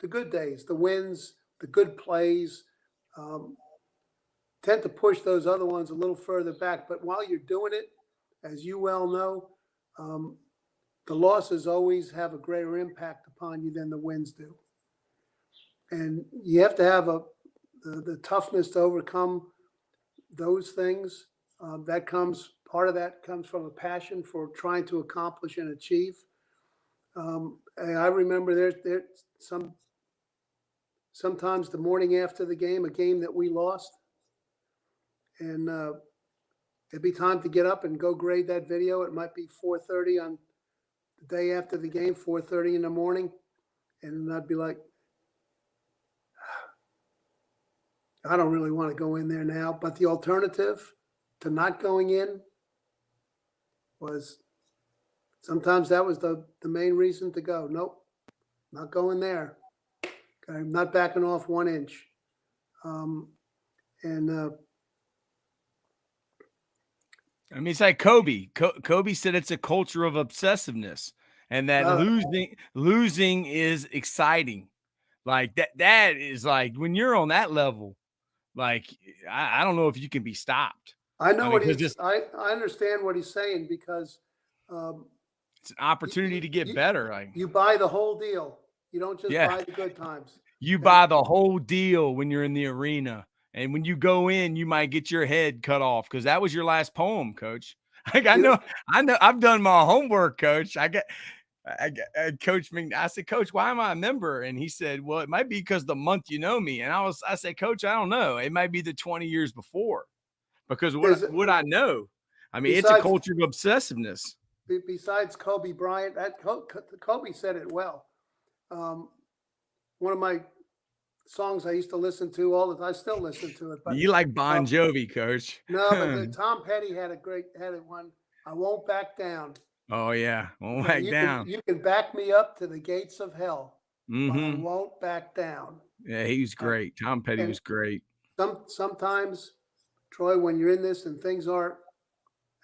good days, the wins, the good plays. Tend to push those other ones a little further back, but while you're doing it, as you well know, the losses always have a greater impact upon you than the wins do, and you have to have the toughness to overcome those things. Part of that comes from a passion for trying to accomplish and achieve. And I remember there's sometimes the morning after the game, a game that we lost, and it'd be time to get up and go grade that video. It might be 4:30 on the day after the game, 4:30 in the morning, and I'd be like, I don't really want to go in there now. But the alternative to not going in was sometimes that was the main reason to go. Nope, not going there. Okay, I'm not backing off 1 inch. I mean, it's like Kobe. Kobe said it's a culture of obsessiveness, and that losing is exciting. Like that is like when you're on that level. Like I don't know if you can be stopped. I know I understand what he's saying, because it's an opportunity to get better. Like, you buy the whole deal. You don't just buy the good times. You buy the whole deal when you're in the arena. And when you go in, you might get your head cut off, because that was your last poem, Coach. Like, I know I've done my homework, Coach. Coach McNally, I said, Coach, why am I a member? And he said, well, it might be because the month you know me. And I said, Coach, I don't know. It might be the 20 years before because what I know. I mean, it's a culture of obsessiveness. Besides Kobe Bryant, Kobe said it well. One of my songs I used to listen to all the time. I still listen to it. But you like Bon Jovi, Coach? No, but Tom Petty had one. I won't back down. Oh yeah, won't back down. You can back me up to the gates of hell, but I won't back down. Yeah, he was great. Tom Petty was great. Sometimes, Troy, when you're in this and things aren't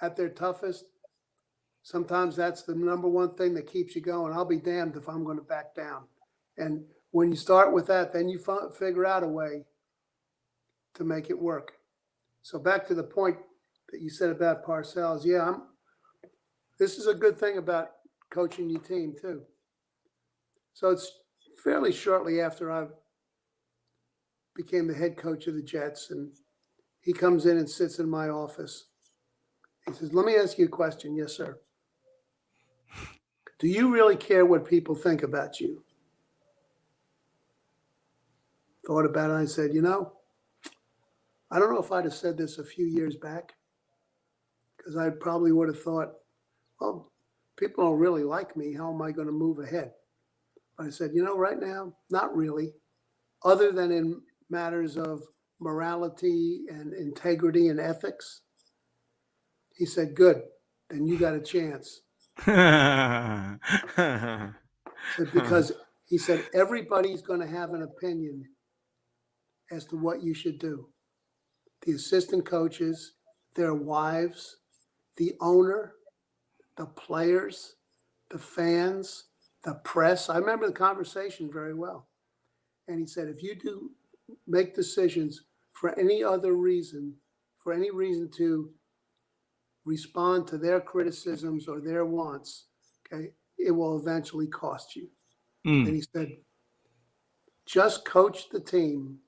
at their toughest, sometimes that's the number one thing that keeps you going. I'll be damned if I'm going to back down. And when you start with that, then you figure out a way to make it work. So back to the point that you said about Parcells. Yeah, this is a good thing about coaching your team too. So it's fairly shortly after I became the head coach of the Jets, and he comes in and sits in my office. He says, let me ask you a question. Yes, sir. Do you really care what people think about you? Thought about it. I said, I don't know if I'd have said this a few years back, because I probably would have thought, well, people don't really like me. How am I going to move ahead? But I said, right now, not really, other than in matters of morality and integrity and ethics. He said, good, then you got a chance. Because he said, everybody's going to have an opinion as to what you should do. The assistant coaches, their wives, the owner, the players, the fans, the press. I remember the conversation very well. And he said, if you do make decisions for any reason to respond to their criticisms or their wants, okay, it will eventually cost you. And he said, just coach the team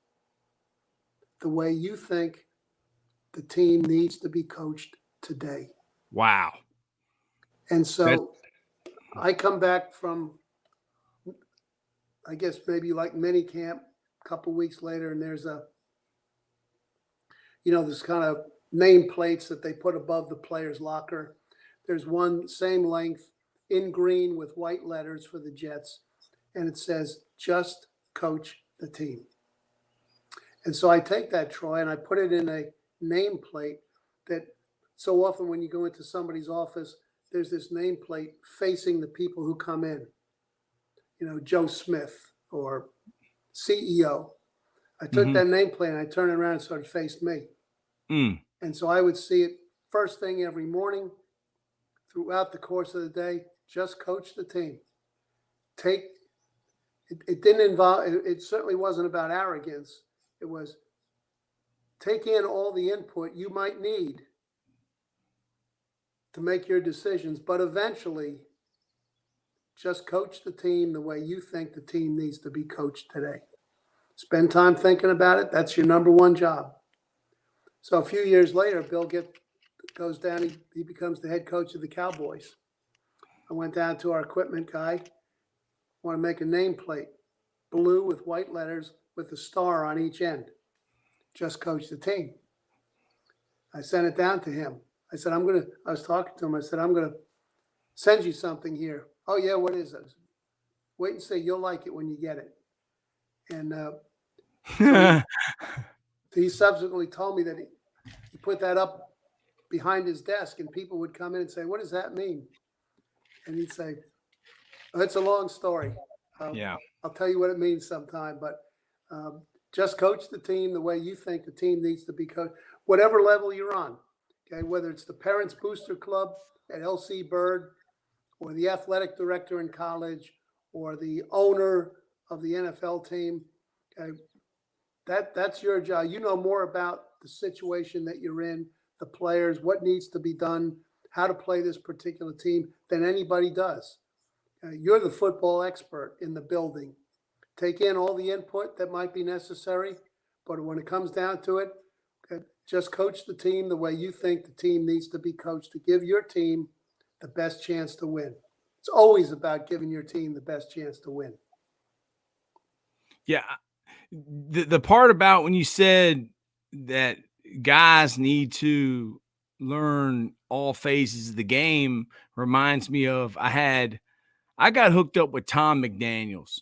the way you think the team needs to be coached today. Wow. And so I come back from, I guess maybe like mini camp a couple weeks later, and there's this kind of name plates that they put above the player's locker. There's one same length in green with white letters for the Jets, and it says, just coach the team. And so I take that, Troy, and I put it in a nameplate that so often when you go into somebody's office, there's this nameplate facing the people who come in, Joe Smith or CEO. I took that nameplate and I turned it around so it faced me. And so I would see it first thing every morning throughout the course of the day. Just coach the team. It didn't involve, it certainly wasn't about arrogance. It was take in all the input you might need to make your decisions, but eventually just coach the team the way you think the team needs to be coached today. Spend time thinking about it. That's your number one job. So a few years later, Bill goes down. He becomes the head coach of the Cowboys. I went down to our equipment guy. Want to make a nameplate, blue with white letters with a star on each end. Just coach the team. I sent it down to him. I said, I was talking to him. I said, I'm going to send you something here. Oh, yeah, what is it? Wait and see. You'll like it when you get it. And so he subsequently told me that he put that up behind his desk, and people would come in and say, what does that mean? And he'd say, oh, it's a long story. I'll tell you what it means sometime, but just coach the team the way you think the team needs to be coached, whatever level you're on. Okay, whether it's the Parents Booster Club at LC Bird, or the athletic director in college, or the owner of the NFL team. Okay, that's your job. You know more about the situation that you're in, the players, what needs to be done, how to play this particular team than anybody does. You're the football expert in the building. Take in all the input that might be necessary, but when it comes down to it, just coach the team the way you think the team needs to be coached to give your team the best chance to win. It's always about giving your team the best chance to win. Yeah. The part about when you said that guys need to learn all phases of the game reminds me of I got hooked up with Tom McDaniels,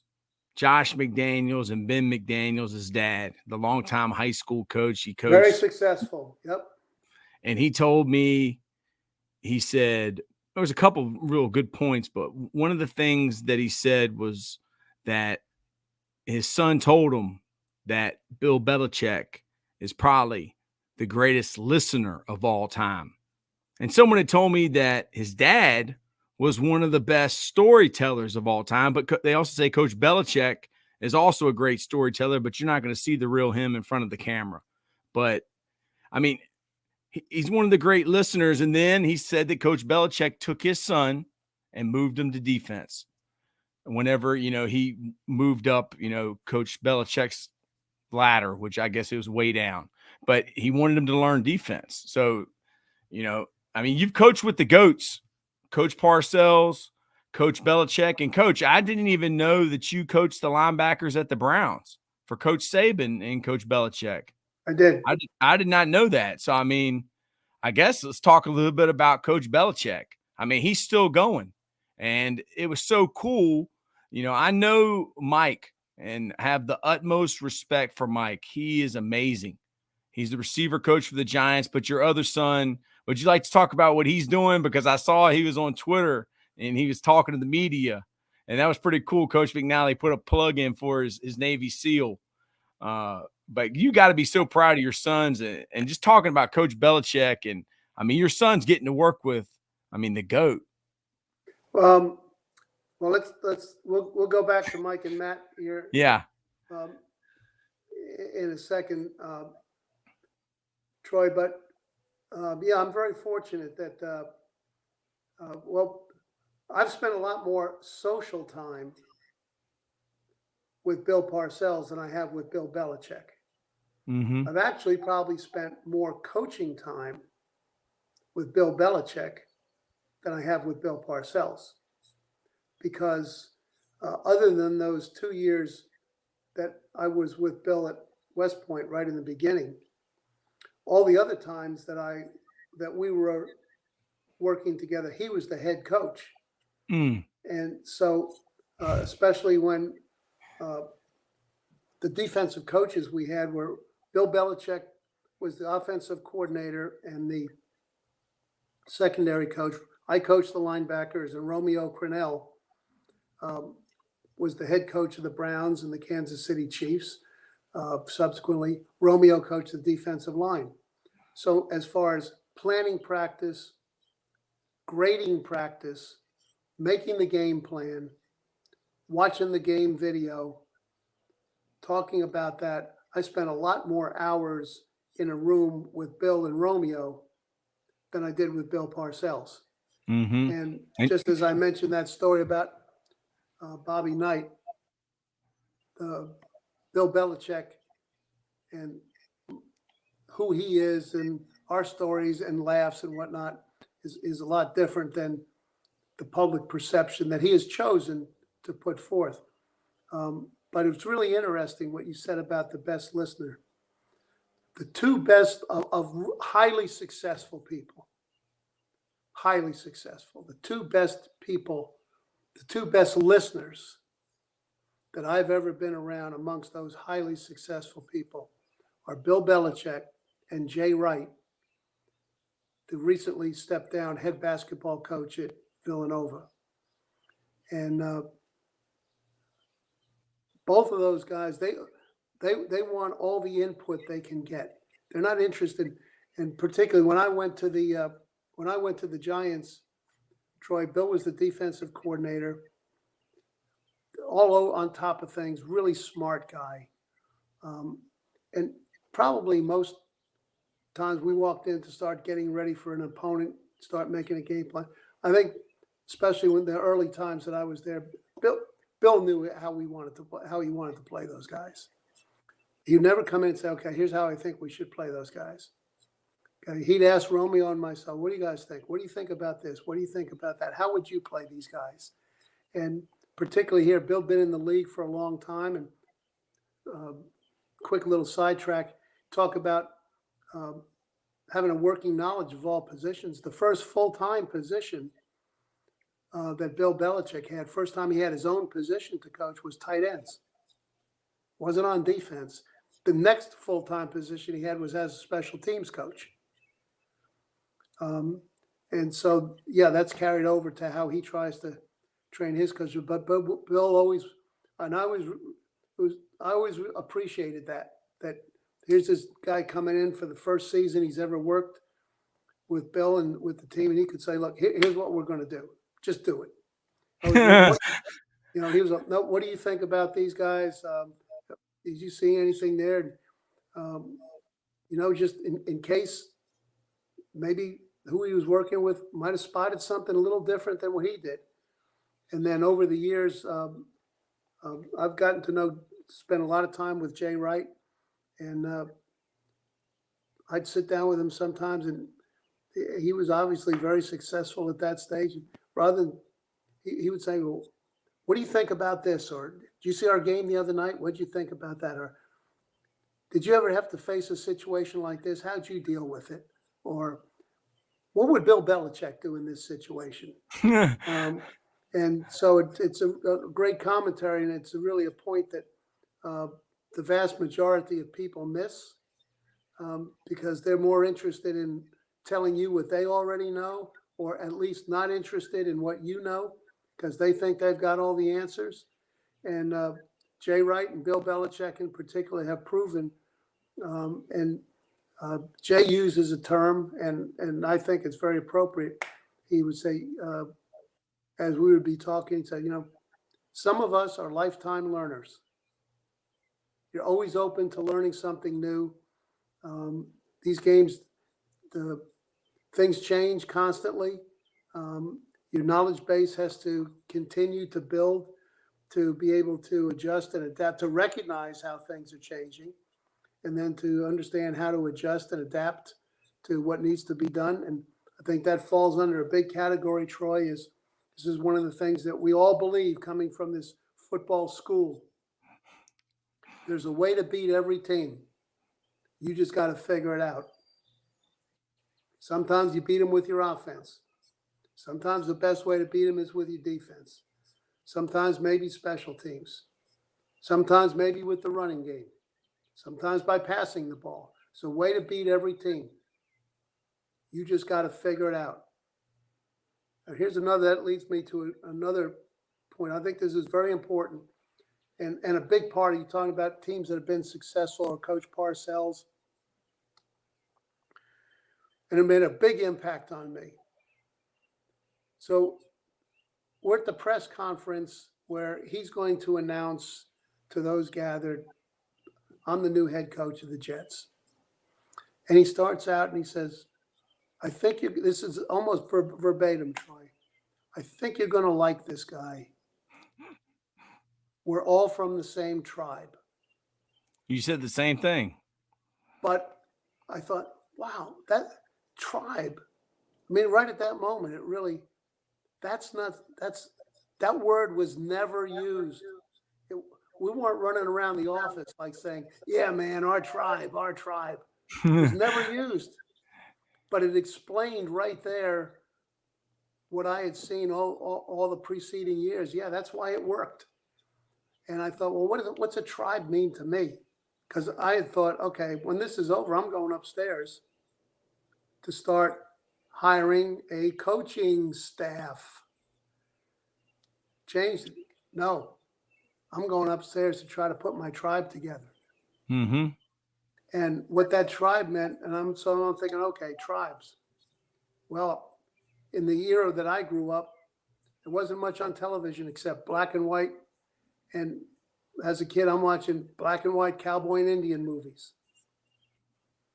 Josh McDaniels, and Ben McDaniels' dad, the longtime high school coach. He coached. Very successful. Yep. And he told me, he said, there was a couple real good points, but one of the things that he said was that his son told him that Bill Belichick is probably the greatest listener of all time. And someone had told me that his dad was one of the best storytellers of all time, but they also say Coach Belichick is also a great storyteller, but you're not going to see the real him in front of the camera. But I mean, he's one of the great listeners. And then he said that Coach Belichick took his son and moved him to defense. Whenever, he moved up, Coach Belichick's ladder, which I guess it was way down, but he wanted him to learn defense. So, you've coached with the GOATs, Coach Parcells, Coach Belichick, and Coach, I didn't even know that you coached the linebackers at the Browns for Coach Saban and Coach Belichick. I did. I did not know that. So, I guess let's talk a little bit about Coach Belichick. He's still going, and it was so cool. I know Mike and have the utmost respect for Mike. He is amazing. He's the receiver coach for the Giants, but your other son, would you like to talk about what he's doing? Because I saw he was on Twitter and he was talking to the media, and that was pretty cool. Coach McNally put a plug in for his Navy SEAL. But you got to be so proud of your sons and just talking about Coach Belichick. And your son's getting to work with, the GOAT. Well, we'll go back to Mike and Matt here. Yeah. In a second, Troy, but I'm very fortunate that, I've spent a lot more social time with Bill Parcells than I have with Bill Belichick. Mm-hmm. I've actually probably spent more coaching time with Bill Belichick than I have with Bill Parcells, because other than those 2 years that I was with Bill at West Point right in the beginning, all the other times that we were working together, he was the head coach. Mm. And so, especially when the defensive coaches we had were Bill Belichick was the offensive coordinator and the secondary coach. I coached the linebackers, and Romeo Crennel was the head coach of the Browns and the Kansas City Chiefs. Subsequently, Romeo coached the defensive line. So as far as planning practice, grading practice, making the game plan, watching the game video, talking about that, I spent a lot more hours in a room with Bill and Romeo than I did with Bill Parcells. Mm-hmm. And just as I mentioned that story about Bobby Knight, Bill Belichick and who he is and our stories and laughs and whatnot is a lot different than the public perception that he has chosen to put forth. But it's really interesting what you said about the best listener. The two best of highly successful people, the two best people, the two best listeners that I've ever been around amongst those highly successful people are Bill Belichick and Jay Wright, the recently stepped down head basketball coach at Villanova. And both of those guys, they want all the input they can get. They're not interested, and particularly when I went to the Giants, Troy, Bill was the defensive coordinator, all on top of things, really smart guy. And probably most times we walked in to start getting ready for an opponent, start making a game plan. I think, especially when the early times that I was there, Bill knew how he wanted to play those guys. He'd never come in and say, "Okay, here's how I think we should play those guys." He'd ask Romeo and myself, what do you guys think? What do you think about this? What do you think about that? How would you play these guys? And particularly here, Bill been in the league for a long time. And quick little sidetrack, talk about having a working knowledge of all positions. The first full-time position that Bill Belichick had, first time he had his own position to coach, was tight ends. Wasn't on defense. The next full-time position he had was as a special teams coach. And so, yeah, that's carried over to how he tries to train his coaches. But Bill always, and I always appreciated that here's this guy coming in for the first season he's ever worked with Bill and with the team, and he could say, look, here's what we're going to do. Just do it. He was like, no, what do you think about these guys? Did you see anything there? Just in case maybe who he was working with might have spotted something a little different than what he did. And then over the years, I've gotten to spend a lot of time with Jay Wright, and I'd sit down with him sometimes, and he was obviously very successful at that stage. Rather than, he would say, well, what do you think about this? Or did you see our game the other night? What did you think about that? Or did you ever have to face a situation like this? How'd you deal with it? Or what would Bill Belichick do in this situation? And so it's a great commentary, and it's really a point that the vast majority of people miss because they're more interested in telling you what they already know, or at least not interested in what you know because they think they've got all the answers. And Jay Wright and Bill Belichick in particular have proven, and Jay uses a term, and I think it's very appropriate. He would say, as we would be talking, he'd say, some of us are lifetime learners. You're always open to learning something new. These games, the things change constantly. Your knowledge base has to continue to build to be able to adjust and adapt, to recognize how things are changing, and then to understand how to adjust and adapt to what needs to be done. And I think that falls under a big category, Troy, this is one of the things that we all believe coming from this football school. There's a way to beat every team. You just got to figure it out. Sometimes you beat them with your offense. Sometimes the best way to beat them is with your defense. Sometimes maybe special teams. Sometimes maybe with the running game. Sometimes by passing the ball. It's a way to beat every team. You just got to figure it out. Now here's another, that leads me to another point. I think this is very important. And a big part of you talking about teams that have been successful, or Coach Parcells. And it made a big impact on me. So we're at the press conference where he's going to announce to those gathered, I'm the new head coach of the Jets. And he starts out and he says, I think this is almost verbatim, Troy. I think you're going to like this guy. We're all from the same tribe. You said the same thing. But I thought, wow, that tribe. I mean, right at that moment, it really, that word was never used. We weren't running around the office like saying, yeah, man, our tribe. It was never used. But it explained right there what I had seen all the preceding years. Yeah, that's why it worked. And I thought, well, what's a tribe mean to me? Because I had thought, okay, when this is over, I'm going upstairs to start hiring a coaching staff. Changed it. No, I'm going upstairs to try to put my tribe together. Mm-hmm. And what that tribe meant, and I'm thinking, okay, tribes. Well, in the era that I grew up, there wasn't much on television except black and white. And as a kid, I'm watching black and white cowboy and Indian movies.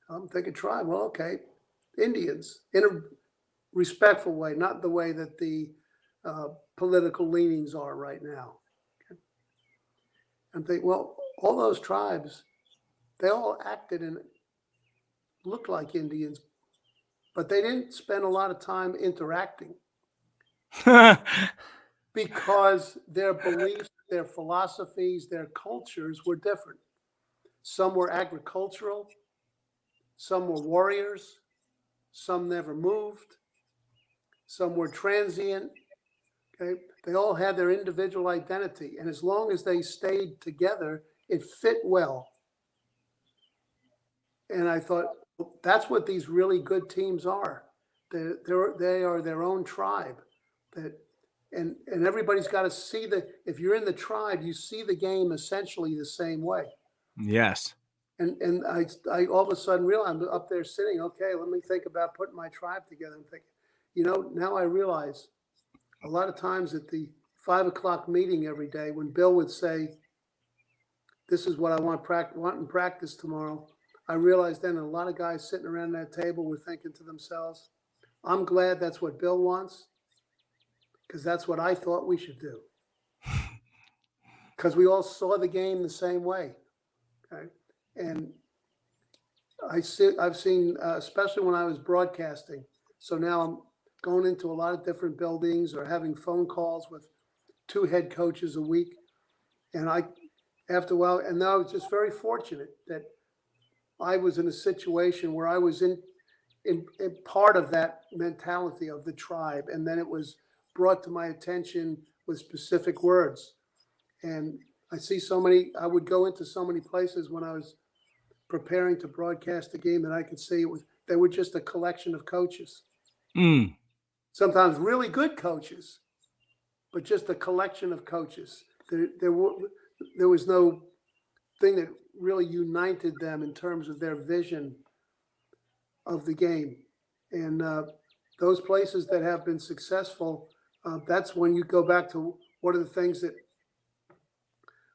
I'm thinking tribe. Well, okay, Indians in a respectful way, not the way that the political leanings are right now. Okay. I'm thinking, well, all those tribes, they all acted and looked like Indians, but they didn't spend a lot of time interacting because their beliefs, their philosophies, their cultures were different. Some were agricultural, some were warriors, some never moved, some were transient. Okay, they all had their individual identity, and as long as they stayed together, it fit well. And I thought, well, that's what these really good teams are. They are their own tribe. That and everybody's got to see if you're in the tribe, you see the game essentially the same way. Yes. And I all of a sudden realized I'm up there sitting, okay, let me think about putting my tribe together and thinking, now I realize a lot of times at the 5 o'clock meeting every day when Bill would say, this is what I want in practice tomorrow, I realized then a lot of guys sitting around that table were thinking to themselves, I'm glad that's what Bill wants, because that's what I thought we should do. Because we all saw the game the same way. Okay? And I've seen, especially when I was broadcasting, so now I'm going into a lot of different buildings or having phone calls with 2 head coaches a week. And after a while, and now I was just very fortunate that I was in a situation where I was in part of that mentality of the tribe. And then it was brought to my attention with specific words. And I would go into so many places when I was preparing to broadcast a game that I could see they were just a collection of coaches. Sometimes really good coaches, but just a collection of coaches. There was no thing that really united them in terms of their vision of the game. And those places that have been successful, that's when you go back to what are the things that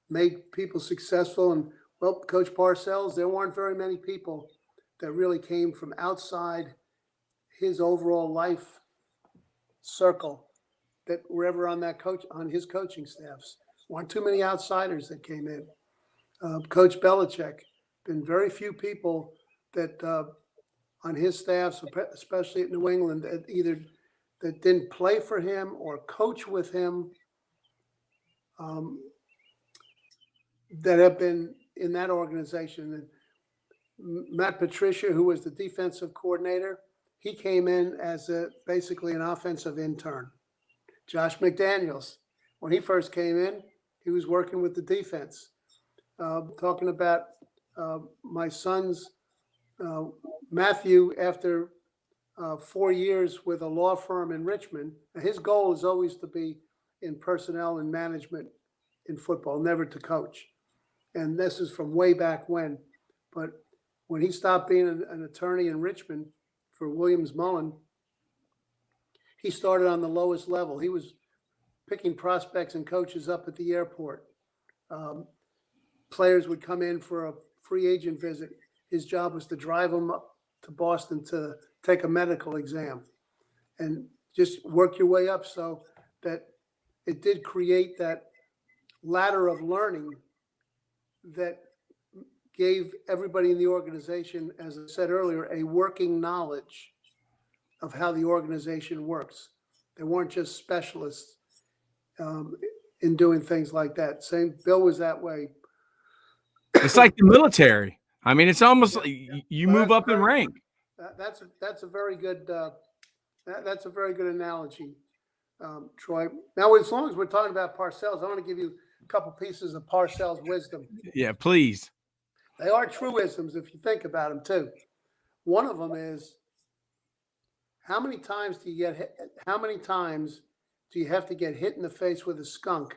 made people successful. And well, Coach Parcells, there weren't very many people that really came from outside his overall life circle that were ever on his coaching staffs. Weren't too many outsiders that came in. Coach Belichick, been very few people that on his staffs, especially at New England, that didn't play for him or coach with him, that have been in that organization. And Matt Patricia, who was the defensive coordinator, he came in as basically an offensive intern. Josh McDaniels, when he first came in, he was working with the defense. Talking about my son's Matthew, after 4 years with a law firm in Richmond, his goal is always to be in personnel and management in football, never to coach. And this is from way back when. But when he stopped being an attorney in Richmond for Williams Mullen, he started on the lowest level. He was picking prospects and coaches up at the airport. Players would come in for a free agent visit. His job was to drive them up to Boston to take a medical exam and just work your way up, so that it did create that ladder of learning that gave everybody in the organization, as I said earlier, a working knowledge of how the organization works. They weren't just specialists in doing things like that. Bill was that way. It's like the military. I mean, it's almost like you move up in rank. That's a very good that's a very good analogy, Troy. Now, as long as we're talking about Parcells, I want to give you a couple pieces of Parcells' wisdom. Yeah, please. They are truisms if you think about them too. One of them is, how many times do you have to get hit in the face with a skunk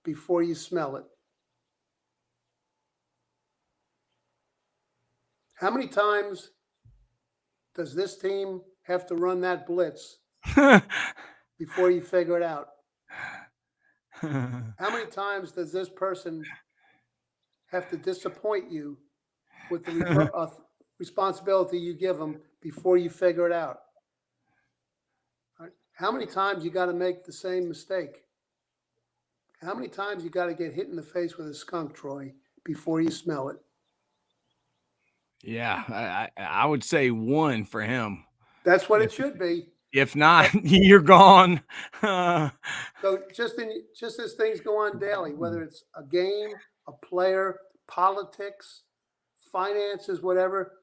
before you smell it? How many times does this team have to run that blitz before you figure it out? How many times does this person have to disappoint you with the responsibility you give them before you figure it out? Right? How many times you got to make the same mistake? How many times you got to get hit in the face with a skunk, Troy, before you smell it? Yeah, I would say one for him. That's what it should be. If not, you're gone. So just as things go on daily, whether it's a game, a player, politics, finances, whatever,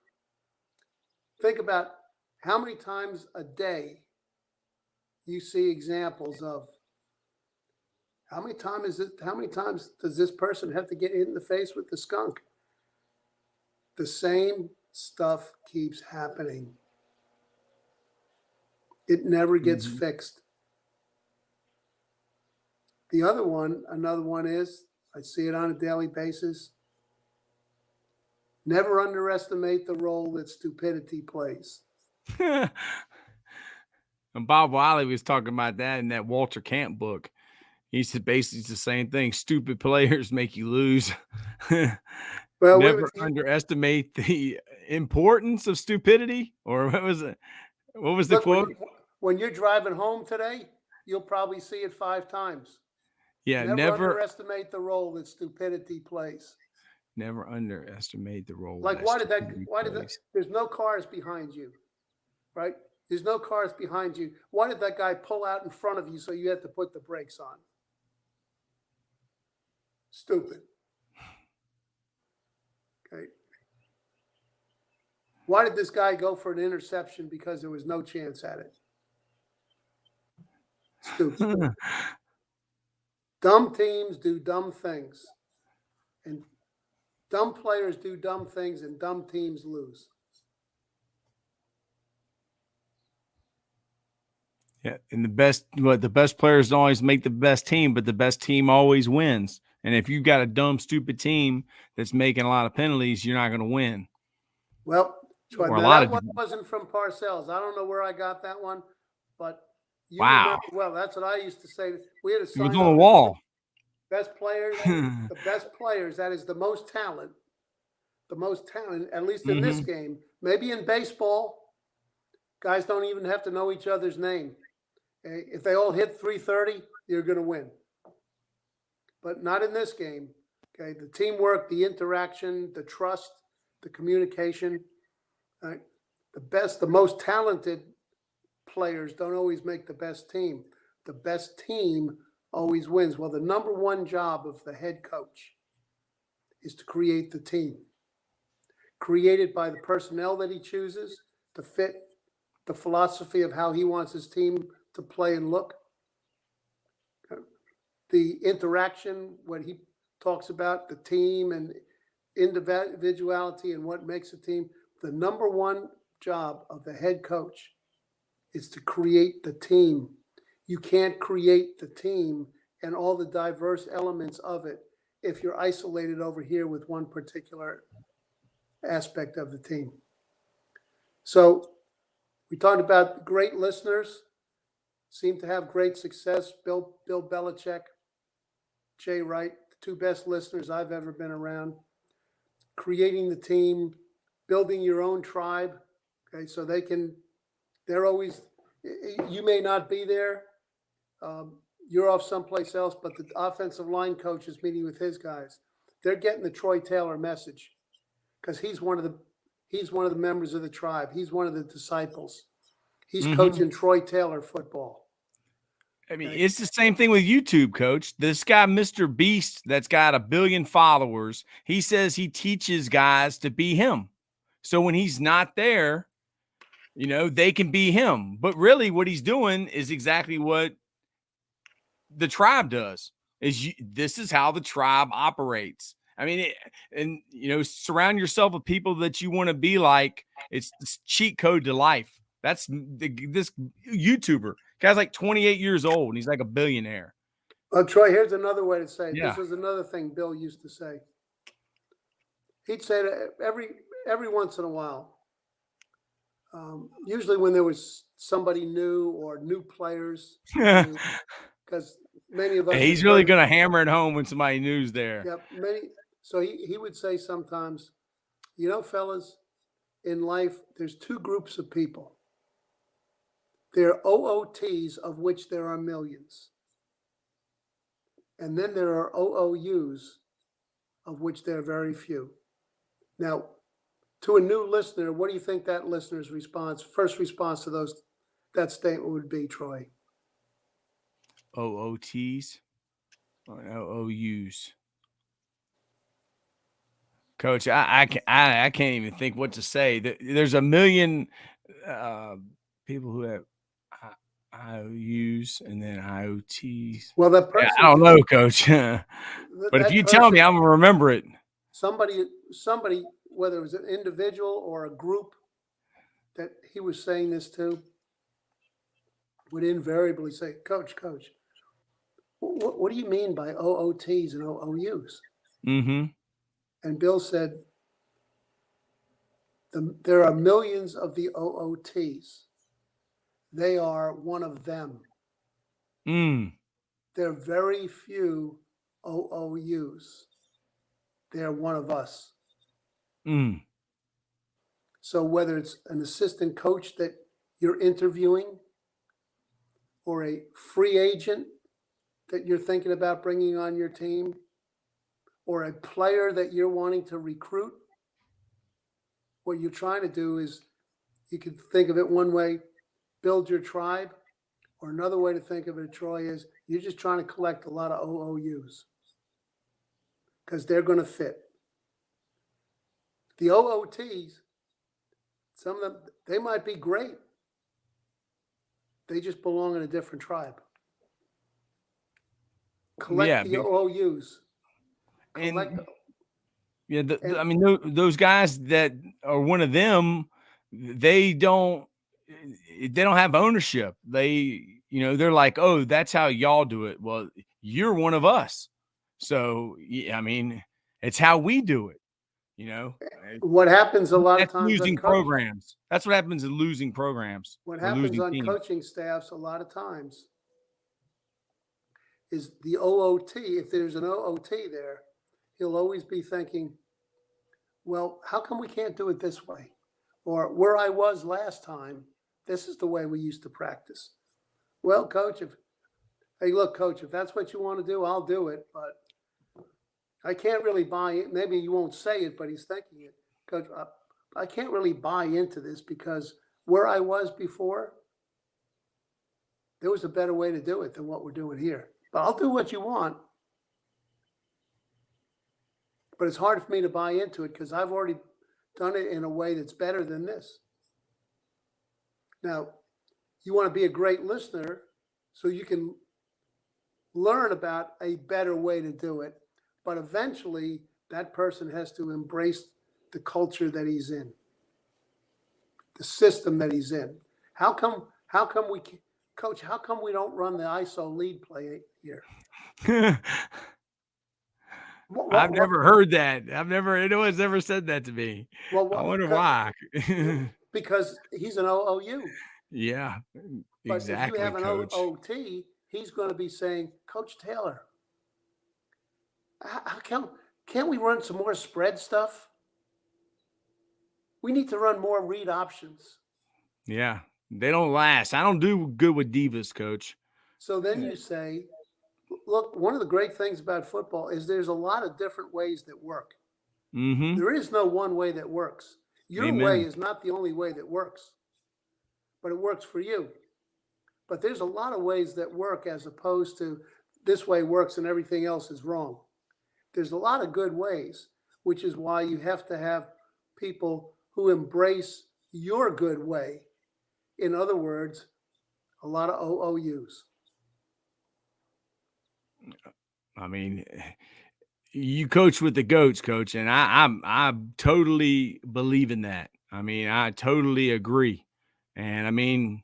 think about how many times a day you see examples of how many times does this person have to get hit in the face with the skunk? The same stuff keeps happening. It never gets fixed. Another one is, I see it on a daily basis. Never underestimate the role that stupidity plays. And Bob Wiley was talking about that in that Walter Camp book. He said basically it's the same thing. Stupid players make you lose. Well, never underestimate the importance of stupidity. Or what was it? What was the quote? When you're driving home today, you'll probably see it 5 times. Yeah, never underestimate the role that stupidity plays. Never underestimate the role. Like why did there's no cars behind you, right? There's no cars behind you. Why did that guy pull out in front of you so you had to put the brakes on? Stupid. Okay. Why did this guy go for an interception because there was no chance at it? Stupid. Dumb teams do dumb things. And dumb players do dumb things and dumb teams lose. Yeah, and the best players don't always make the best team, but the best team always wins. And if you've got a dumb, stupid team that's making a lot of penalties, you're not going to win. Well, that one wasn't from Parcells. I don't know where I got that one, but you remember, well, that's what I used to say. We had a sign on the wall. Best players, the best players. That is the most talent. The most talent, at least in this game. Maybe in baseball, guys don't even have to know each other's name. If they all hit 330, you're going to win. But not in this game. Okay, the teamwork, the interaction, the trust, the communication. The most talented players don't always make the best team. The best team always wins. Well, the number one job of the head coach is to create the team. Created by the personnel that he chooses to fit the philosophy of how he wants his team to play and look. The interaction, what he talks about, the team and individuality and what makes a team. The number one job of the head coach is to create the team. You can't create the team and all the diverse elements of it if you're isolated over here with one particular aspect of the team. So we talked about great listeners, seem to have great success. Bill Belichick, Jay Wright, the 2 best listeners I've ever been around. Creating the team, building your own tribe. Okay, so they're always, you may not be there. You're off someplace else, but the offensive line coach is meeting with his guys. They're getting the Troy Taylor message because he's one of the members of the tribe. He's one of the disciples. He's coaching Troy Taylor football. I mean, it's the same thing with YouTube, Coach. This guy, Mr. Beast, that's got 1 billion followers, he says he teaches guys to be him. So when he's not there, they can be him. But really what he's doing is exactly what the tribe does. This is how the tribe operates. I mean, surround yourself with people that you want to be like. It's this cheat code to life. That's this YouTuber. Guy's like 28 years old, and he's like a billionaire. Troy, here's another way to say it. Yeah. This was another thing Bill used to say. He'd say that every once in a while, usually when there was somebody new or new players, because many of us. He's really going to hammer it home when somebody new's there. Yeah, So he would say sometimes, fellas, in life, there's 2 groups of people. There are OOTs, of which there are millions. And then there are OOUs, of which there are very few. Now, To a new listener, what do you think that listener's first response to that statement would be, Troy? OOTs or OOUs? Coach, I can't even think what to say. There's a million people who have IOUs and then IOTs. Well, that Yeah, person, I don't know, Coach. But if you tell me, I'm gonna remember it. Somebody, whether it was an individual or a group that he was saying this to, would invariably say, Coach, what do you mean by OOTs and OOUs? Mm-hmm. And Bill said, there are millions of the OOTs. They are one of them. There are very few OOUs. They're one of us. So whether it's an assistant coach that you're interviewing or a free agent that you're thinking about bringing on your team or a player that you're wanting to recruit, what you're trying to do is, you could think of it one way, build your tribe, or another way to think of it, Troy, is you're just trying to collect a lot of OOUs because they're going to fit. The OOTs, some of them, they might be great. They just belong in a different tribe. Collect the OOUs. I mean, those guys that are one of them, they don't have ownership. They're like, oh, that's how y'all do it. Well, you're one of us. So, I mean, it's how we do it. What happens a lot of times losing programs. That's what happens in losing programs. What happens on coaching staffs a lot of times is the OOT, if there's an OOT there, he'll always be thinking, well, how come we can't do it this way? Or where I was last time, this is the way we used to practice. Well, coach, hey, look, coach, if that's what you want to do, I'll do it. But I can't really buy it. Maybe you won't say it, but he's thinking it. Coach, I can't really buy into this because where I was before, there was a better way to do it than what we're doing here. But I'll do what you want. But it's hard for me to buy into it because I've already done it in a way that's better than this. Now, you want to be a great listener so you can learn about a better way to do it. But eventually, that person has to embrace the culture that he's in, the system that he's in. How come we, Coach, how come we don't run the ISO lead play here? I've never heard that. Anyone's ever said that to me. Well, I wonder why. Because he's an OOU. Yeah, but exactly. But if you have an Coach. OOT, he's going to be saying, Coach Taylor, can't we run some more spread stuff? We need to run more read options. Yeah, they don't last. I don't do good with divas, Coach. So then you say, look, one of the great things about football is there's a lot of different ways that work. Mm-hmm. There is no one way that works. Your way is not the only way that works, but it works for you. But there's a lot of ways that work as opposed to this way works and everything else is wrong. There's a lot of good ways, which is why you have to have people who embrace your good way. In other words, a lot of OOUs. I mean, you coach with the goats, Coach, and I totally believe in that. I mean, I totally agree. And I mean,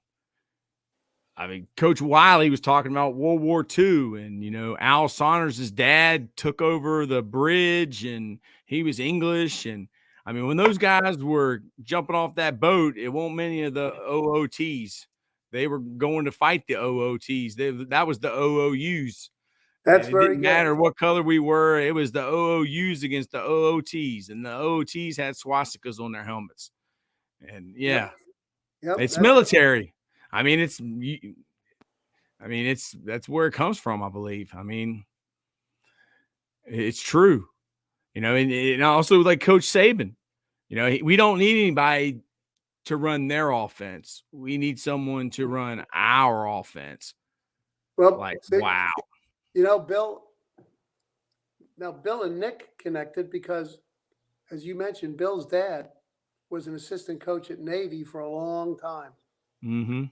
Coach Wiley was talking about World War II, and Al Saunders' dad took over the bridge, and he was English. And I mean, when those guys were jumping off that boat, it wasn't many of the OOTs. They were going to fight the OOTs. That was the OOUs. That's very good. It didn't matter what color we were. It was the OOUs against the OOTs, and the OOTs had swastikas on their helmets. And Yep, it's military. I mean, that's where it comes from, I believe. I mean, it's true, and also like Coach Saban, We don't need anybody to run their offense. We need someone to run our offense. Well, Like, see, wow. Bill and Nick connected because, as you mentioned, Bill's dad was an assistant coach at Navy for a long time. Mm-hmm.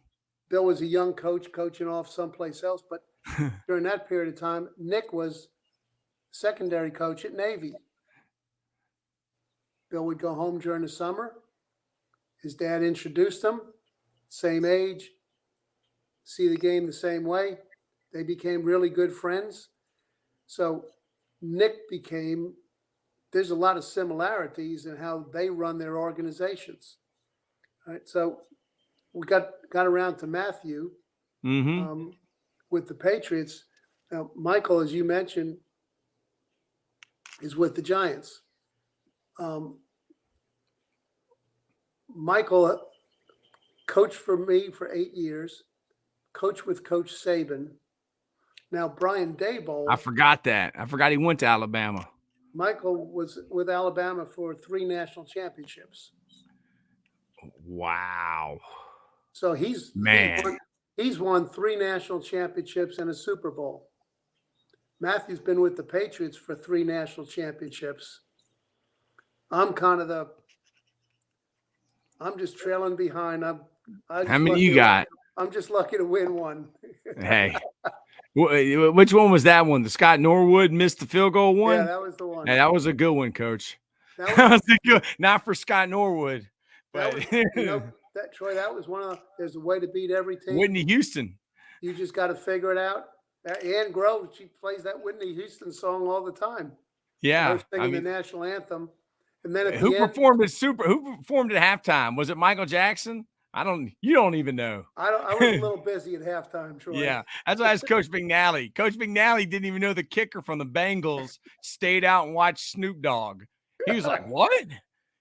Bill was a young coach coaching off someplace else, but during that period of time, Nick was secondary coach at Navy. Bill would go home during the summer. His dad introduced him, same age, see the game the same way. They became really good friends. So there's a lot of similarities in how they run their organizations. All right, so we got around to Matthew with the Patriots. Now, Michael, as you mentioned, is with the Giants. Michael coached for me for 8 years, coached with Coach Saban. Now, Brian Daboll. I forgot that. I forgot he went to Alabama. Michael was with Alabama for 3 national championships. Wow. So he's won 3 national championships and a Super Bowl. Matthew's been with the Patriots for 3 national championships. I'm just trailing behind. How many you got? I'm just lucky to win one. Hey, which one was that one? The Scott Norwood missed the field goal one? Yeah, that was the one. Hey, that was a good one, Coach. That was a good, not for Scott Norwood, but Troy, that was there's a way to beat every team. Whitney Houston. You just got to figure it out. Ann Grove, she plays that Whitney Houston song all the time. Yeah, singing the national anthem. And then who performed at halftime? Was it Michael Jackson? You don't even know. I was a little busy at halftime, Troy. Yeah, that's why I asked Coach McNally. Coach McNally didn't even know the kicker from the Bengals stayed out and watched Snoop Dogg. He was like, "What?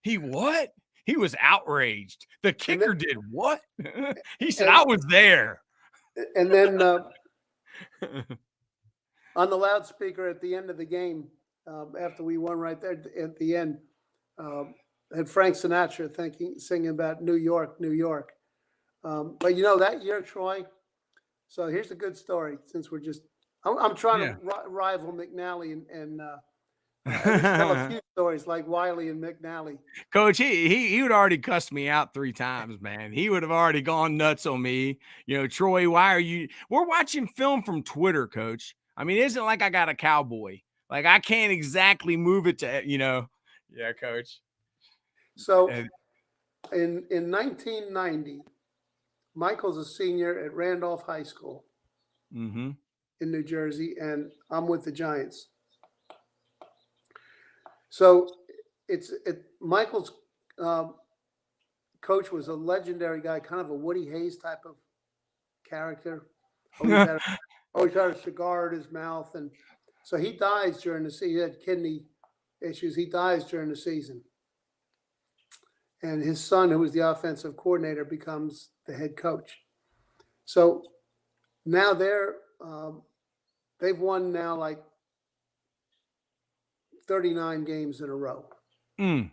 What?" He was outraged. The kicker did what? He said, "I was there." And then on the loudspeaker at the end of the game, after we won right there at the end, had Frank Sinatra singing about New York, New York. But that year, Troy. So here's a good story. Since I'm trying to rival McNally and tell a few stories like Wiley and McNally. Coach, he would already cussed me out 3 times, man. He would have already gone nuts on me. Troy, why are you? We're watching film from Twitter, Coach. I mean, it isn't like I got a cowboy. Like I can't exactly move it to, Yeah, Coach. So in 1990, Michael's a senior at Randolph High School in New Jersey, and I'm with the Giants. So Michael's coach was a legendary guy, kind of a Woody Hayes type of character. Always had a cigar in his mouth, and so he dies during the season. He had kidney issues. He dies during the season. And his son, who was the offensive coordinator, becomes the head coach. So now they've won now like 39 games in a row. And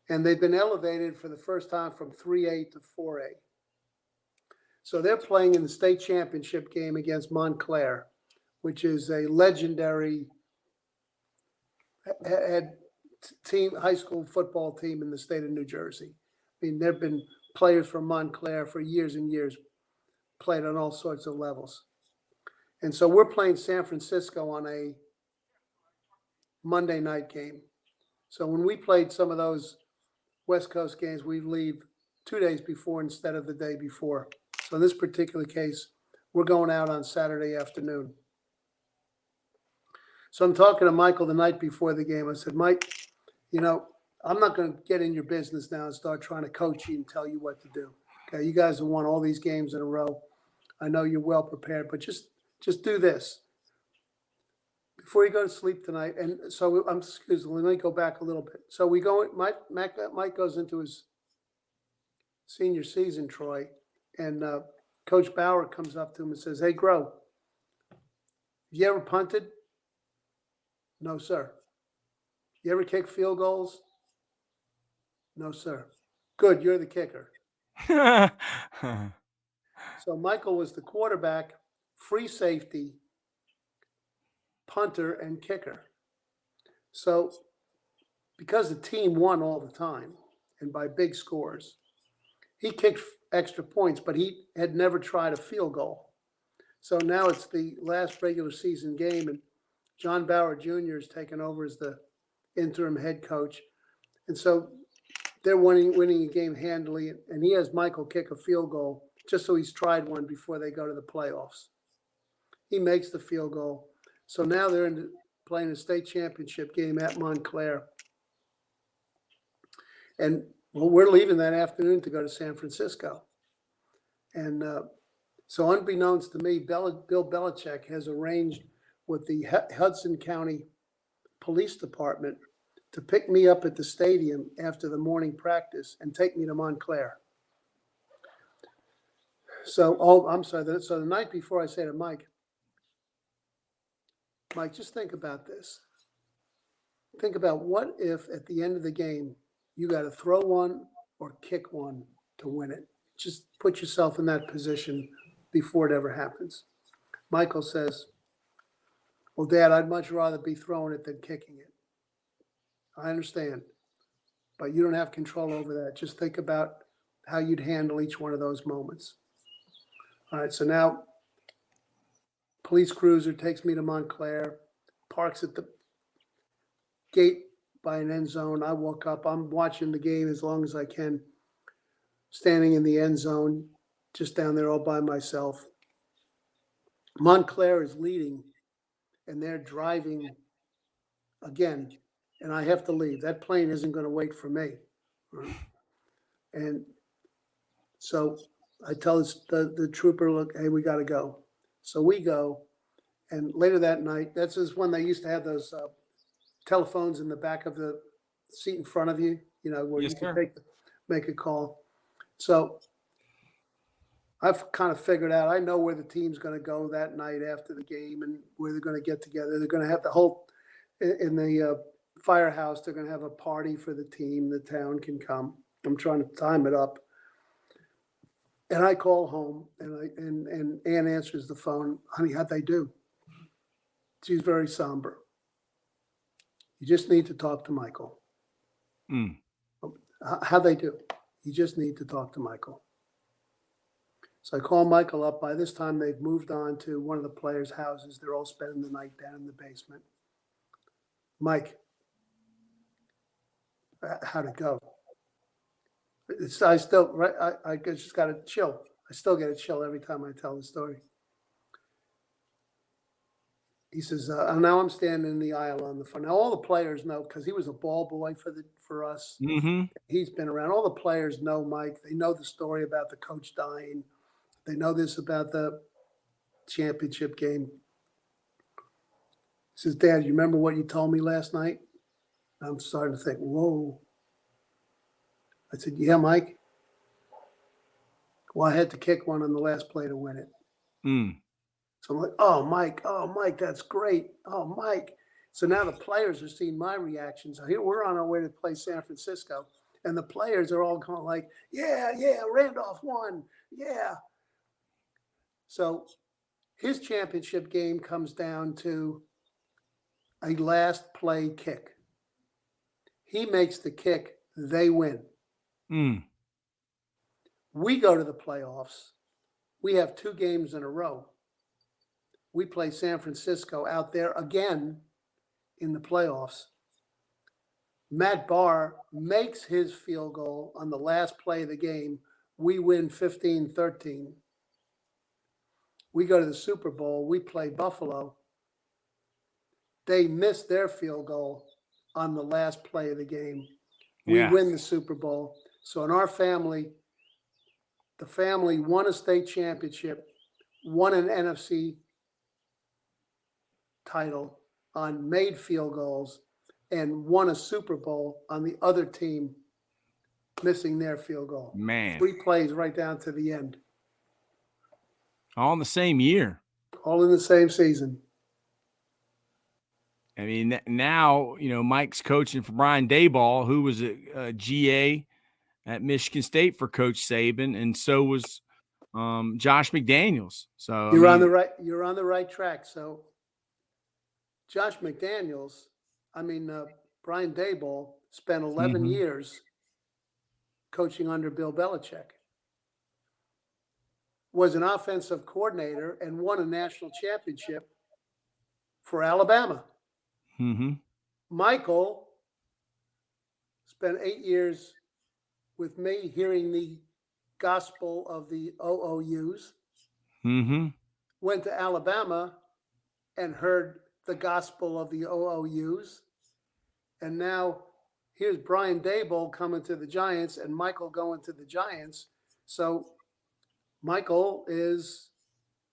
they've been elevated for the first time from 3A to 4A. So they're playing in the state championship game against Montclair, which is a legendary high school football team in the state of New Jersey. I mean, there have been players from Montclair for years and years, played on all sorts of levels. And so we're playing San Francisco on a Monday night game. So when we played some of those West Coast games, we leave 2 days before instead of the day before. So in this particular case, we're going out on Saturday afternoon. So I'm talking to Michael the night before the game. I said, Mike, I'm not going to get in your business now and start trying to coach you and tell you what to do. Okay, you guys have won all these games in a row. I know you're well prepared, but just do this before you go to sleep tonight. And so let me go back a little bit. So Mike goes into his senior season, Troy, and Coach Bauer comes up to him and says, "Hey, Groh, you ever punted?" "No, sir." "You ever kick field goals?" No, sir. Good, you're the kicker. So Michael was the quarterback, free safety, punter, and kicker. So because the team won all the time and by big scores, he kicked extra points, but he had never tried a field goal. So now it's the last regular season game, and John Bauer Jr. is taken over as the interim head coach. And so they're winning a game handily, and he has Michael kick a field goal just so he's tried one before they go to the playoffs. He makes the field goal. So now they're playing a state championship game at Montclair. And well, we're leaving that afternoon to go to San Francisco. And so unbeknownst to me, Bill Belichick has arranged with the Hudson County Police Department to pick me up at the stadium after the morning practice and take me to Montclair. So, so the night before I say to Mike, just think about this. Think about what if at the end of the game, you got to throw one or kick one to win it. Just put yourself in that position before it ever happens. Michael says, well, Dad, I'd much rather be throwing it than kicking it. I understand, but you don't have control over that. Just think about how you'd handle each one of those moments. All right, so now police cruiser takes me to Montclair, parks at the gate by an end zone. I walk up. I'm watching the game as long as I can, standing in the end zone, just down there all by myself. Montclair is leading, and they're driving again, and I have to leave. That plane isn't going to wait for me. Right? And so I tell the trooper, look, hey, we got to go. So we go, and later that night, that's just when they used to have those telephones in the back of the seat in front of you, where Yes, you can sir. make a call. So I've kind of figured out, I know where the team's going to go that night after the game and where they're going to get together. They're going to have the whole, in the firehouse, they're going to have a party for the team. The town can come. I'm trying to time it up. And I call home, and Ann answers the phone. Honey, how'd they do? She's very somber. You just need to talk to Michael. Mm. How'd they do? You just need to talk to Michael. So I call Michael up. By this time, they've moved on to one of the players' houses. They're all spending the night down in the basement. Mike, how'd it go? I just got to chill. I still get a chill every time I tell the story. He says, now I'm standing in the aisle on the front. Now all the players know, because he was a ball boy for us. Mm-hmm. He's been around. All the players know Mike. They know the story about the coach dying. They know this about the championship game. He says, Dad, you remember what you told me last night? I'm starting to think, whoa. I said, yeah, Mike. Well, I had to kick one on the last play to win it. Mm. So I'm like, oh, Mike, that's great. Oh, Mike. So now the players are seeing my reaction. So here we're on our way to play San Francisco. And the players are all going like, yeah, Randolph won. Yeah. So his championship game comes down to a last play kick. He makes the kick. They win. Mm. We go to the playoffs. We have 2 games in a row. We play San Francisco out there again in the playoffs. Matt Barr makes his field goal on the last play of the game. We win 15-13. We go to the Super Bowl. We play Buffalo. They miss their field goal on the last play of the game. We win the Super Bowl. So in our family, the family won a state championship, won an NFC title on made field goals, and won a Super Bowl on the other team missing their field goal. Man. 3 plays right down to the end. All in the same year. All in the same season. I mean, now, Mike's coaching for Brian Daboll, who was a GA at Michigan State for Coach Saban, and so was Josh McDaniels. So you're on the right track. So Josh McDaniels, Brian Daboll spent 11 years coaching under Bill Belichick, was an offensive coordinator, and won a national championship for Alabama. Michael spent 8 years with me hearing the gospel of the OOUs, went to Alabama and heard the gospel of the OOUs, and now here's Brian Daboll coming to the Giants and Michael going to the Giants. So Michael is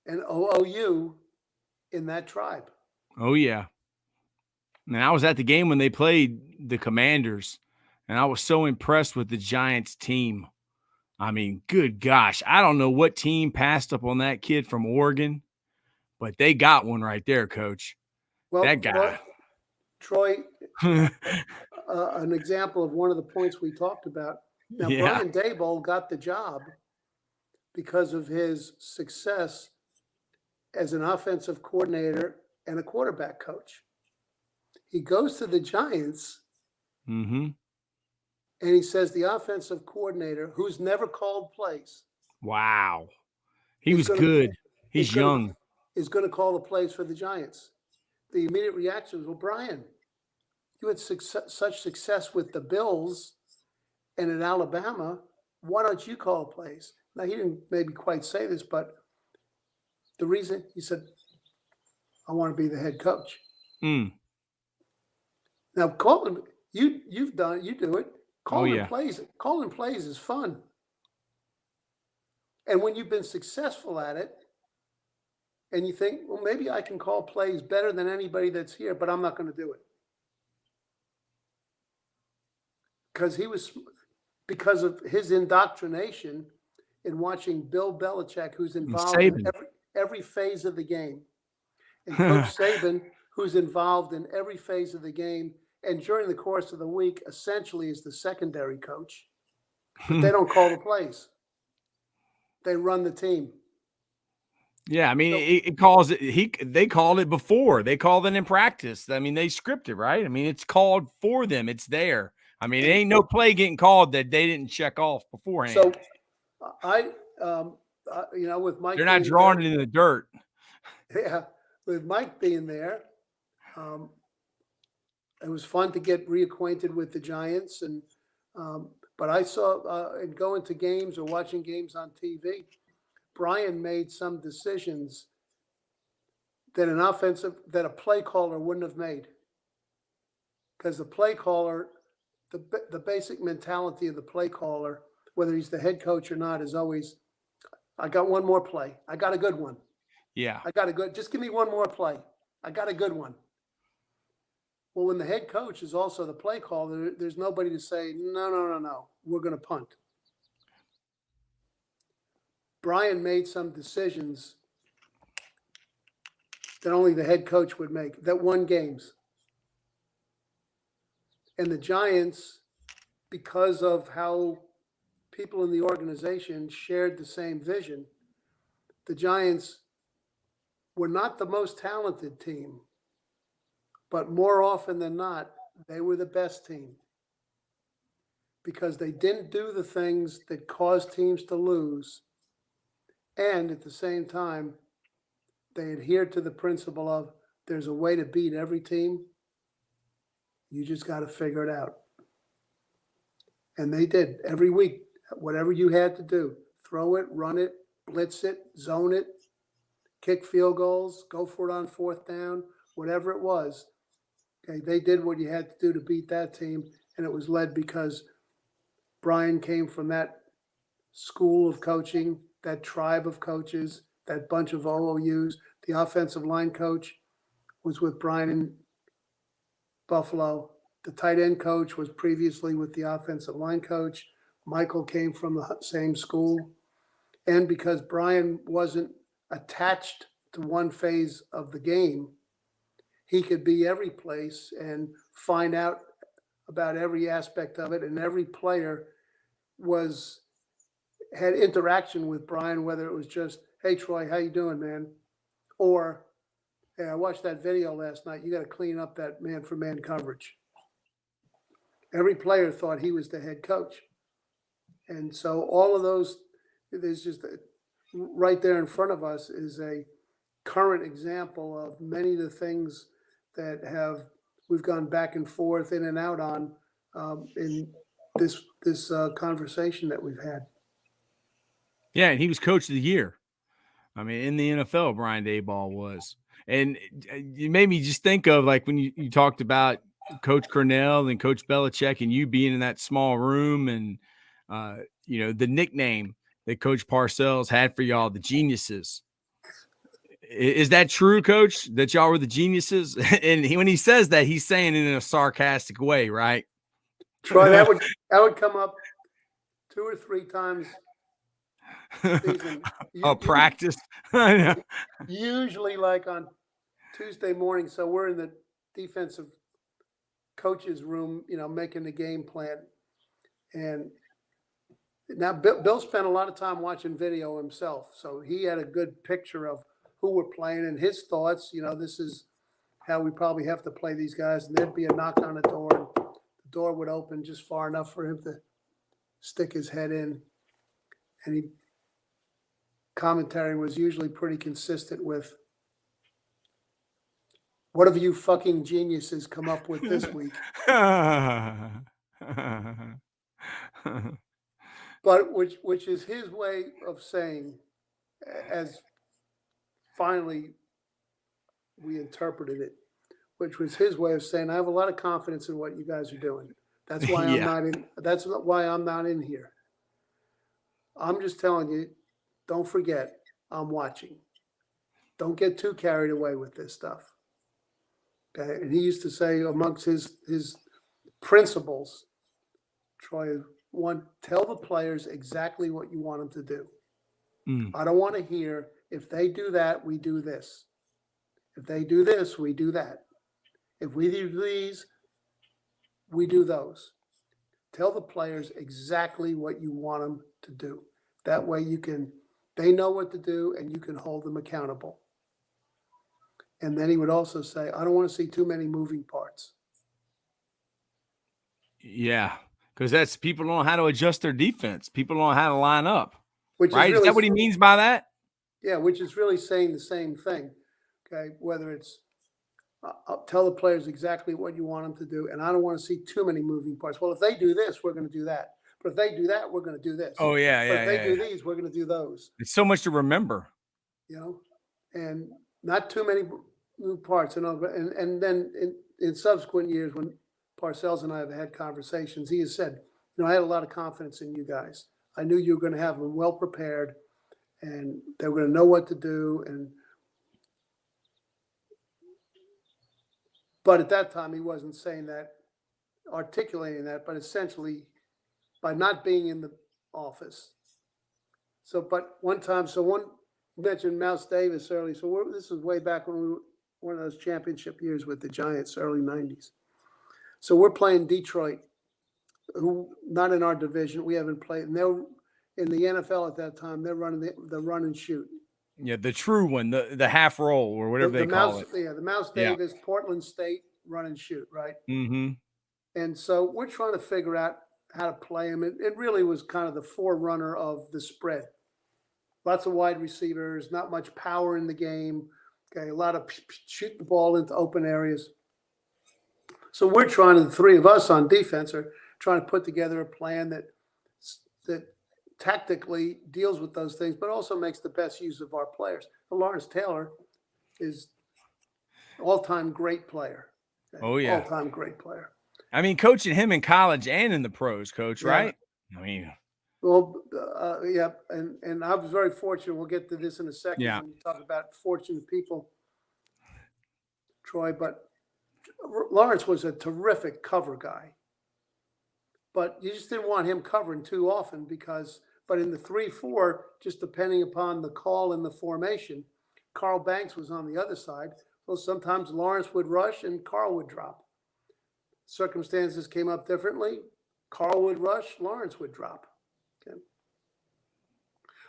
an OOU in that tribe. Oh, yeah. And I was at the game when they played the Commanders, and I was so impressed with the Giants team. I mean, good gosh. I don't know what team passed up on that kid from Oregon, but they got one right there, Coach. Well, that guy. Troy, an example of one of the points we talked about. Now, Brian Daboll got the job because of his success as an offensive coordinator and a quarterback coach. He goes to the Giants, and he says the offensive coordinator, who's never called plays. Wow. He was good. He's young. Is going to call the plays for the Giants. The immediate reaction was, well, Brian, you had such success with the Bills and in Alabama. Why don't you call plays? Now, he didn't maybe quite say this, but the reason, he said, I want to be the head coach. Now, calling, you do it. Calling plays is fun. And when you've been successful at it, and you think, well, maybe I can call plays better than anybody that's here, but I'm not going to do it. Because of his indoctrination in watching Bill Belichick, who's involved in every phase of the game, and Coach Saban, who's involved in every phase of the game, and during the course of the week, essentially is the secondary coach. But they don't call the plays. They run the team. Yeah, I mean, they called it before. They called it in practice. I mean, they scripted, right? I mean, it's called for them. It's there. I mean, it ain't no play getting called that they didn't check off beforehand. So with Mike, they're not drawing it in the dirt. Yeah, with Mike being there, it was fun to get reacquainted with the Giants, and but I saw in going to games or watching games on TV, Brian made some decisions that a play caller wouldn't have made, because the play caller, the basic mentality of the play caller, whether he's the head coach or not, is always, I got one more play. I got a good one. Yeah. Just give me one more play. I got a good one. Well, when the head coach is also the play caller, there's nobody to say, no, we're going to punt. Brian made some decisions that only the head coach would make, that won games. And the Giants, because of how people in the organization shared the same vision, the Giants were not the most talented team, but more often than not, they were the best team, because they didn't do the things that caused teams to lose. And at the same time, they adhered to the principle of there's a way to beat every team. You just got to figure it out. And they did every week, whatever you had to do, throw it, run it, blitz it, zone it, kick field goals, go for it on fourth down, whatever it was. Okay, they did what you had to do to beat that team, and it was led because Brian came from that school of coaching, that tribe of coaches, that bunch of OOUs. The offensive line coach was with Brian in Buffalo. The tight end coach was previously with the offensive line coach. Michael came from the same school. And because Brian wasn't attached to one phase of the game, he could be every place and find out about every aspect of it, and every player had interaction with Brian, whether it was just, "Hey Troy, how you doing, man?" or, "Hey, I watched that video last night. You got to clean up that man-for-man coverage." Every player thought he was the head coach. And so all of those, there's just right there in front of us is a current example of many of the things that we've gone back and forth in and out on in this conversation that we've had. Yeah, and he was coach of the year. I mean, in the NFL, Brian Daboll was. And you made me just think of, like, when you talked about Coach Cornell and Coach Belichick and you being in that small room, and the nickname that Coach Parcells had for y'all, the Geniuses. Is that true, Coach, that y'all were the geniuses? And when he says that, he's saying it in a sarcastic way, right? Troy, that would come up 2 or 3 times a season. Practice. Usually like on Tuesday morning. So we're in the defensive coach's room, making the game plan. And now Bill spent a lot of time watching video himself. So he had a good picture of who we're playing and his thoughts. This is how we probably have to play these guys. And there'd be a knock on the door. And the door would open just far enough for him to stick his head in. And commentary was usually pretty consistent with, "What have you fucking geniuses come up with this week?" But which is his way of saying, as finally we interpreted it, which was his way of saying, "I have a lot of confidence in what you guys are doing. That's why I'm not in. That's why I'm not in here. I'm just telling you, don't forget, I'm watching. Don't get too carried away with this stuff." Okay? And he used to say, amongst his principles, Troy, one, tell the players exactly what you want them to do. I don't want to hear, "If they do that, we do this. If they do this, we do that. If we do these, we do those." Tell the players exactly what you want them to do. That way they know what to do and you can hold them accountable. And then he would also say, "I don't want to see too many moving parts." Yeah, because people don't know how to adjust their defense. People don't know how to line up. Which right? Is that what he means by that? Yeah, which is really saying the same thing. Okay, whether it's I'll tell the players exactly what you want them to do, and I don't want to see too many moving parts. Well, if they do this, we're going to do that. But if they do that, we're going to do this. Oh, yeah, But yeah, if they yeah, do yeah. these, we're going to do those. It's so much to remember. And not too many moving parts. And then in subsequent years, when Parcells and I have had conversations, he has said, I had a lot of confidence in you guys. I knew you were going to have them well prepared, and they were going to know what to do. But at that time, he wasn't saying that, articulating that, but essentially by not being in the office. But one time, one mentioned Mouse Davis early. So this was way back when we were one of those championship years with the Giants, early 90s. So we're playing Detroit, who not in our division. We haven't played. And they're in the NFL at that time. They're running the run and shoot. Yeah, the true one, the half roll or whatever they call it. Yeah, the Mouse Davis, Portland State run and shoot, right? Mm-hmm. And so we're trying to figure out how to play him. It really was kind of the forerunner of the spread. Lots of wide receivers, not much power in the game. Okay, a lot of shoot the ball into open areas. So we're trying, the three of us on defense are trying to put together a plan that tactically deals with those things, but also makes the best use of our players. Lawrence Taylor is all-time great player. Okay? Oh, yeah. All-time great player. I mean, coaching him in college and in the pros, Coach, right? I mean. Well, yeah, and I was very fortunate. We'll get to this in a second when you talk about fortunate people, Troy. But Lawrence was a terrific cover guy. But you just didn't want him covering too often but in the 3-4, just depending upon the call and the formation, Carl Banks was on the other side. So sometimes Lawrence would rush and Carl would drop. Circumstances came up differently. Carl would rush, Lawrence would drop. Okay.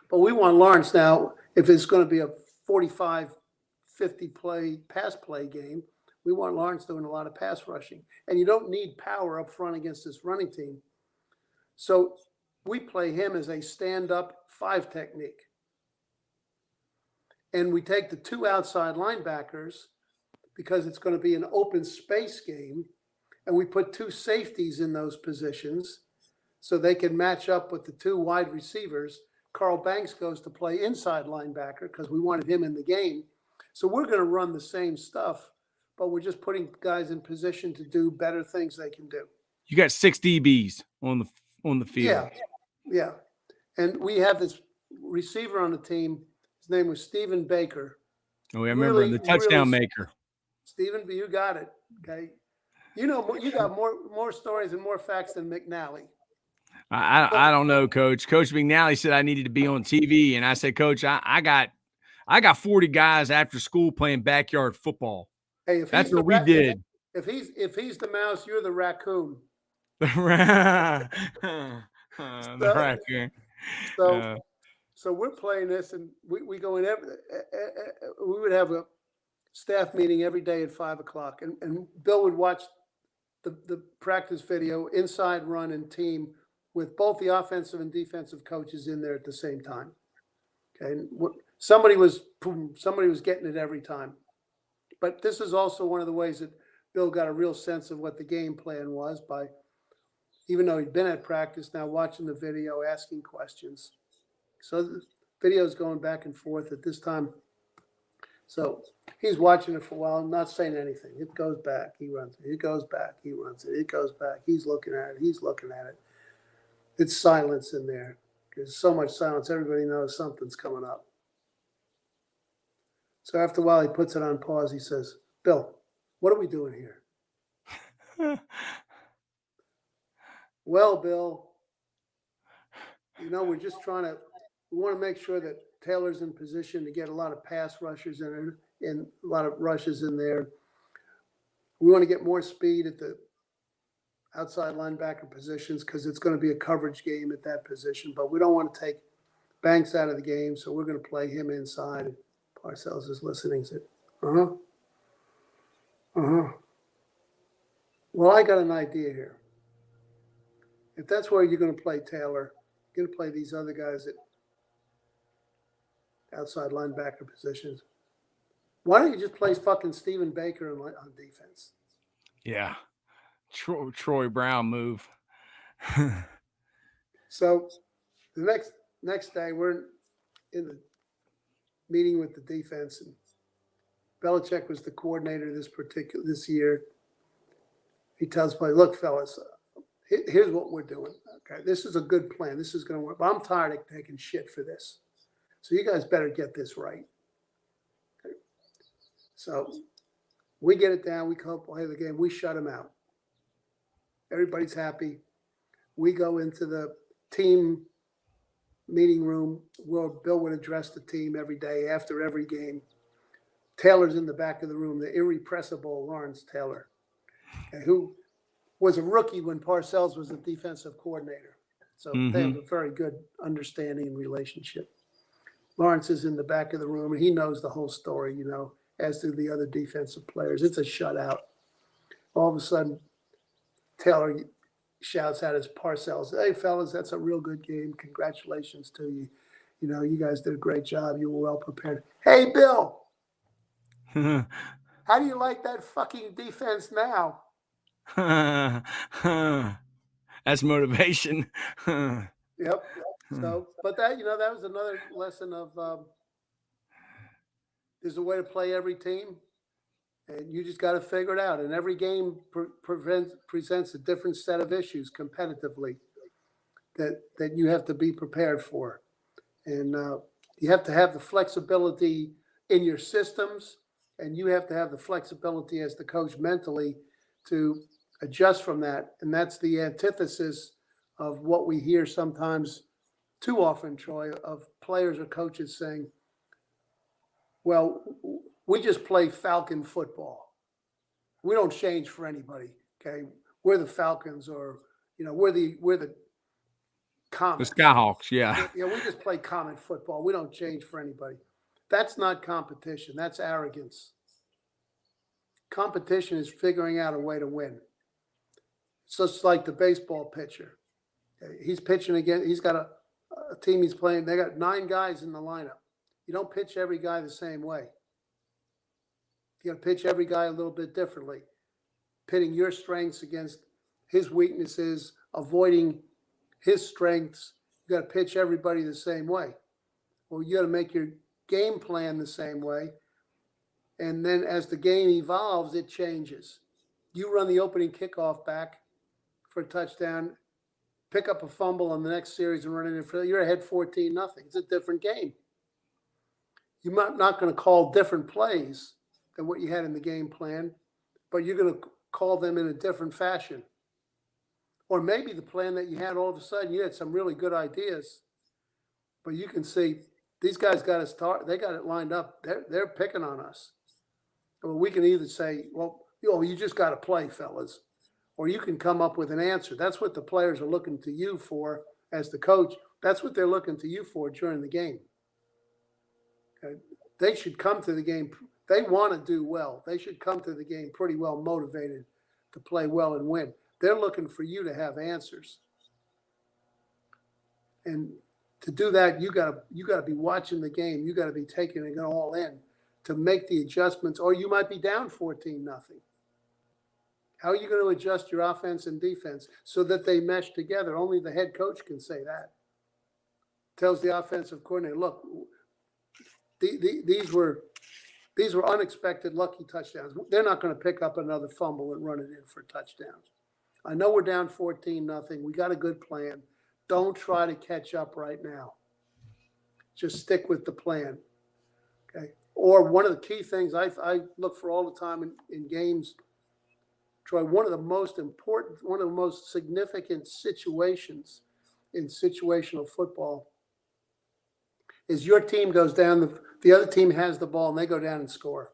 But we want Lawrence now, if it's going to be a 45, 50 play, pass play game, we want Lawrence doing a lot of pass rushing. And you don't need power up front against this running team. So we play him as a stand-up 5 technique. And we take the 2 outside linebackers because it's going to be an open space game. And we put 2 safeties in those positions so they can match up with the 2 wide receivers. Carl Banks goes to play inside linebacker because we wanted him in the game. So we're going to run the same stuff, but we're just putting guys in position to do better things they can do. You got 6 DBs on the field. Yeah. And we have this receiver on the team. His name was Stephen Baker. Oh, I remember him, the touchdown maker. Stephen, you got it. Okay. You know, you got more stories and more facts than McNally. I don't know, Coach. Coach McNally said I needed to be on TV, and I said, Coach, I got 40 guys after school playing backyard football. Hey, that's what we did. If he's the mouse, you're the raccoon. The raccoon. So we're playing this, and we go in we would have a staff meeting every day at 5:00, and Bill would watch the practice video, inside run and team, with both the offensive and defensive coaches in there at the same time. Okay, and somebody was getting it every time. But this is also one of the ways that Bill got a real sense of what the game plan was by, even though he'd been at practice, now watching the video, asking questions. So the video's going back and forth at this time. So he's watching it for a while, not saying anything. It goes back, he runs it. It goes back, he runs it. It goes back, he's looking at it. He's looking at it. It's silence in there. There's so much silence, everybody knows something's coming up. So after a while, he puts it on pause. He says, Bill, what are we doing here? Well, Bill, we're just we want to make sure that Taylor's in position to get a lot of pass rushers in there, and a lot of rushes in there. We want to get more speed at the outside linebacker positions because it's going to be a coverage game at that position, but we don't want to take Banks out of the game, so we're going to play him inside. Parcells is listening. He said, Well, I got an idea here. If that's where you're going to play Taylor, you're going to play these other guys at outside linebacker positions. Why don't you just play fucking Stephen Baker on defense? Yeah. Troy Brown move. So the next day, we're in the meeting with the defense, and Belichick was the coordinator this year. He tells players, look, fellas, here's what we're doing. Okay, this is a good plan. This is going to work. But I'm tired of taking shit for this. So you guys better get this right. Okay. So we get it down. We come play the game. We shut him out. Everybody's happy. We go into the team meeting room where Bill would address the team every day after every game. Taylor's in the back of the room, the irrepressible Lawrence Taylor, who was a rookie when Parcells was the defensive coordinator. So they have a very good understanding and relationship. Lawrence is in the back of the room, and he knows the whole story, as do the other defensive players. It's a shutout. All of a sudden, Taylor shouts at his Parcells, hey, fellas, that's a real good game. Congratulations to you. You guys did a great job. You were well prepared. Hey, Bill, how do you like that fucking defense now? That's motivation. Yep. So, but that was another lesson of there's a way to play every team, and you just got to figure it out. And every game presents a different set of issues competitively that you have to be prepared for, and you have to have the flexibility in your systems, and you have to have the flexibility as the coach mentally to adjust from that. And that's the antithesis of what we hear sometimes too often, Troy, of players or coaches saying, well, we just play Falcon football. We don't change for anybody. Okay, we're the Falcons, or we're the Comets. The Skyhawks, yeah. Yeah, we just play Comet football. We don't change for anybody. That's not competition. That's arrogance. Competition is figuring out a way to win. It's just like the baseball pitcher. He's pitching again. He's got a team he's playing. They got 9 guys in the lineup. You don't pitch every guy the same way. You got to pitch every guy a little bit differently, pitting your strengths against his weaknesses, avoiding his strengths. You got to pitch everybody the same way. Well, you got to make your game plan the same way. And then as the game evolves, it changes. You run the opening kickoff back for a touchdown, pick up a fumble on the next series and run it in for, you're ahead 14-0. It's a different game. You're not going to call different plays than what you had in the game plan, but you're going to call them in a different fashion. Or maybe the plan that you had, all of a sudden you had some really good ideas, but you can see these guys got to start. They got it lined up. They're picking on us. Well, we can either say, well, you just got to play, fellas, or you can come up with an answer. That's what the players are looking to you for as the coach. That's what they're looking to you for during the game. Okay? They should come to the game. They want to do well. They should come to the game pretty well motivated to play well and win. They're looking for you to have answers. And to do that, you got to be watching the game. You got to be taking it all in to make the adjustments, or you might be down 14-0. How are you going to adjust your offense and defense so that they mesh together? Only the head coach can say that. Tells the offensive coordinator, look, these were unexpected lucky touchdowns. They're not going to pick up another fumble and run it in for a touchdown. I know we're down 14-0. We got a good plan. Don't try to catch up right now. Just stick with the plan. Okay. Or one of the key things I look for all the time in games, Troy, one of the most important, one of the most significant situations in situational football is your team goes down, the other team has the ball, and they go down and score.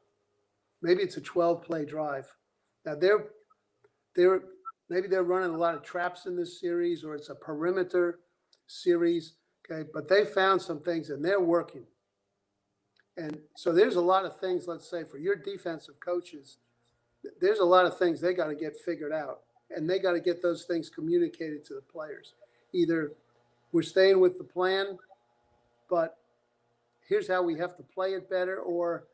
Maybe it's a 12-play drive. Now, maybe they're running a lot of traps in this series, or it's a perimeter series, okay? But they found some things, and they're working. And so there's a lot of things, let's say, for your defensive coaches, there's a lot of things they got to get figured out, and they got to get those things communicated to the players. Either we're staying with the plan, but here's how we have to play it better, or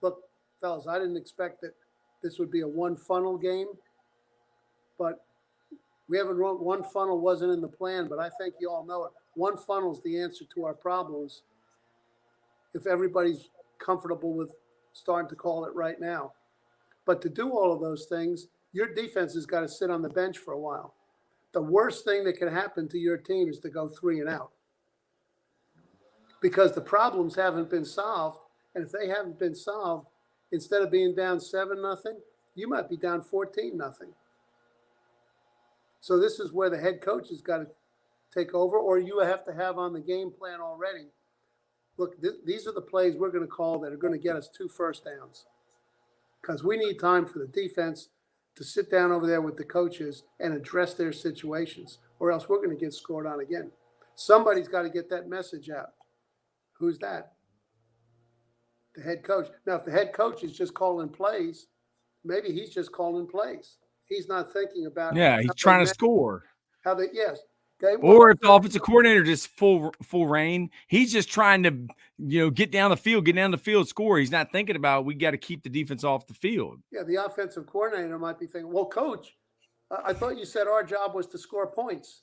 look, fellas, I didn't expect that this would be a one funnel game, but we haven't run one funnel, wasn't in the plan, but I think you all know it. One funnel is the answer to our problems if everybody's comfortable with starting to call it right now. But to do all of those things, your defense has got to sit on the bench for a while. The worst thing that can happen to your team is to go 3 and out, because the problems haven't been solved. And if they haven't been solved, instead of being down 7-0, you might be down 14-0. So this is where the head coach has got to take over, or you have to have on the game plan already. Look, these are the plays we're going to call that are going to get us 2 first downs, because we need time for the defense to sit down over there with the coaches and address their situations, or else we're going to get scored on again. Somebody's got to get that message out. Who's that? The head coach. Now, if the head coach is just calling plays, maybe he's just calling plays. He's not thinking about. Yeah, he's trying to score. Yes. Okay, well, or if the offensive coordinator just full reign, he's just trying to get down the field, score. He's not thinking about we got to keep the defense off the field. Yeah, the offensive coordinator might be thinking, well, coach, I thought you said our job was to score points.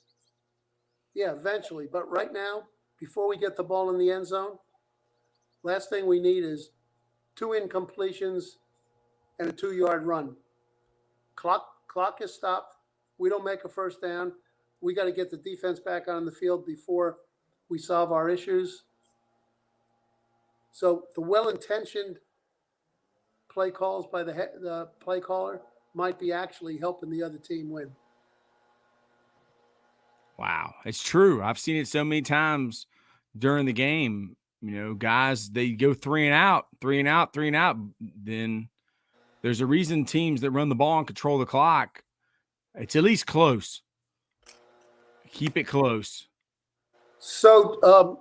Yeah, eventually. But right now, before we get the ball in the end zone, last thing we need is 2 incompletions and a 2-yard run. Clock is stopped. We don't make a first down. We got to get the defense back on the field before we solve our issues. So the well-intentioned play calls by the play caller might be actually helping the other team win. Wow, it's true. I've seen it so many times during the game. Guys, they go 3 and out, 3 and out, 3 and out. Then there's a reason teams that run the ball and control the clock, it's at least close. Keep it close. So,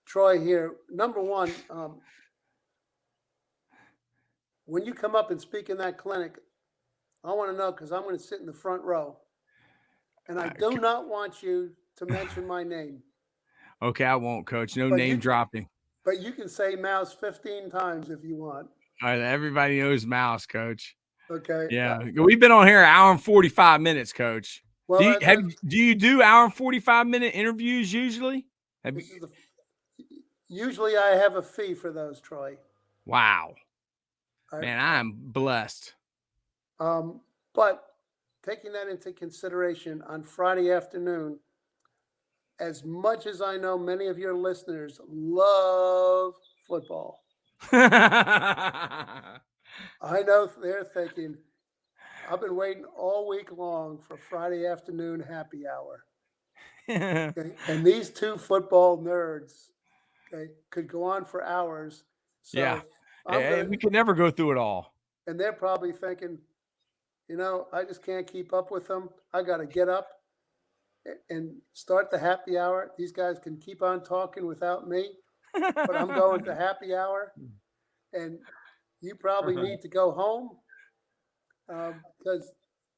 Troy here, number one, when you come up and speak in that clinic, I want to know, because I'm going to sit in the front row, and I do not want you to mention my name. Okay, I won't, Coach. No But name dropping. But you can say Mouse 15 times if you want. All right, everybody knows Mouse, Coach. Okay. Yeah, we've been on here an hour and 45 minutes, Coach. Well, do you do hour and 45-minute interviews usually? Usually I have a fee for those, Troy. Wow. Man, I'm blessed. But taking that into consideration, on Friday afternoon, as much as I know many of your listeners love football, I know they're thinking, I've been waiting all week long for Friday afternoon happy hour. Okay? And these two football nerds, okay, could go on for hours. So yeah. We could never go through it all. And they're probably thinking, I just can't keep up with them. I got to get up and start the happy hour. These guys can keep on talking without me, but I'm going to happy hour. And you probably need to go home because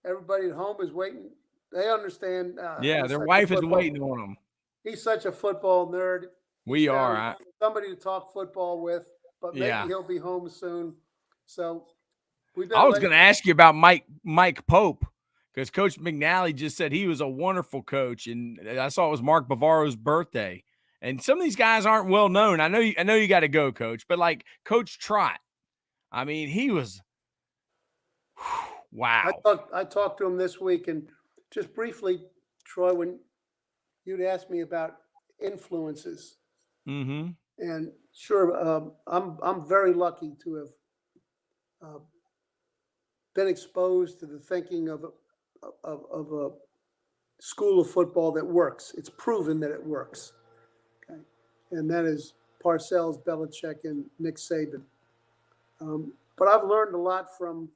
everybody at home is waiting. They understand. Their wife is waiting on them. He's such a football nerd. We are. Somebody to talk football with, but maybe he'll be home soon. So I was going to ask you about Mike Pope, because Coach McNally just said he was a wonderful coach, and I saw it was Mark Bavaro's birthday. And some of these guys aren't well known. I know you got to go, Coach, but like Coach Trott, I mean, he was wow. I talked to him this week, and just briefly, Troy, when you'd asked me about influences, and sure, I'm very lucky to have been exposed to the thinking of a school of football that works. It's proven that it works. Okay, and that is Parcells, Belichick, and Nick Saban. But I've learned a lot from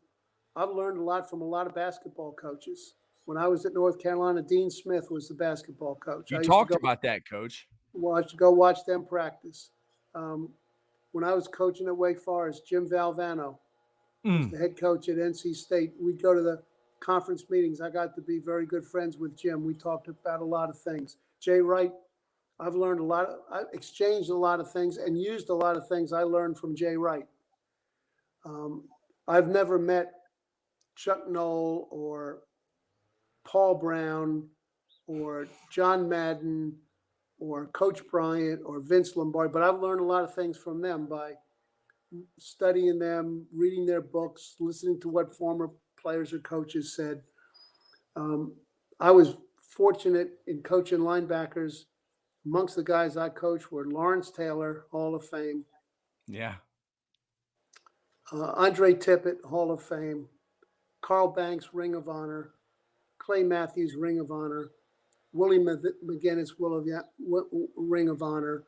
a lot of basketball coaches. When I was at North Carolina, Dean Smith was the basketball coach. You talked about that, Coach. Watch them practice. When I was coaching at Wake Forest, Jim Valvano was the head coach at NC State. We'd go to the conference meetings. I got to be very good friends with Jim. We talked about a lot of things. Jay Wright, I've learned a lot. I exchanged a lot of things and used a lot of things I learned from Jay Wright. I've never met Chuck Knoll or Paul Brown or John Madden or Coach Bryant or Vince Lombardi, but I've learned a lot of things from them by studying them, reading their books, listening to what former players or coaches said. I was fortunate in coaching linebackers. Amongst the guys I coached were Lawrence Taylor, Hall of Fame. Yeah. Andre Tippett, Hall of Fame. Carl Banks, Ring of Honor. Clay Matthews, Ring of Honor. Willie McGinnis, Ring of Honor.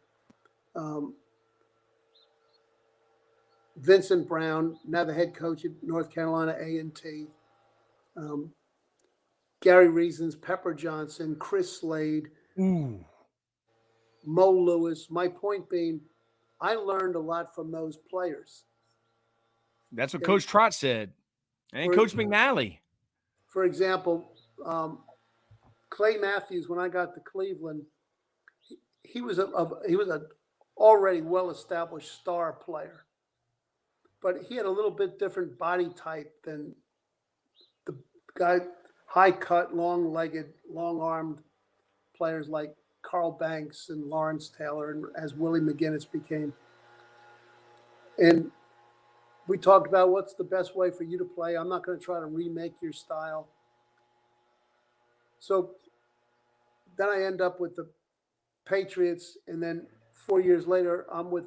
Vincent Brown, now the head coach at North Carolina A&T. Gary Reasons, Pepper Johnson, Chris Slade, Mo Lewis. My point being, I learned a lot from those players. That's what Coach Trott said, and Coach McNally. For example, Clay Matthews, when I got to Cleveland, he was a already well-established star player, but he had a little bit different body type than the guy, high-cut, long-legged, long-armed players like Carl Banks and Lawrence Taylor, and as Willie McGinnis became. And we talked about what's the best way for you to play. I'm not going to try to remake your style. So then I end up with the Patriots, and then 4 years later, I'm with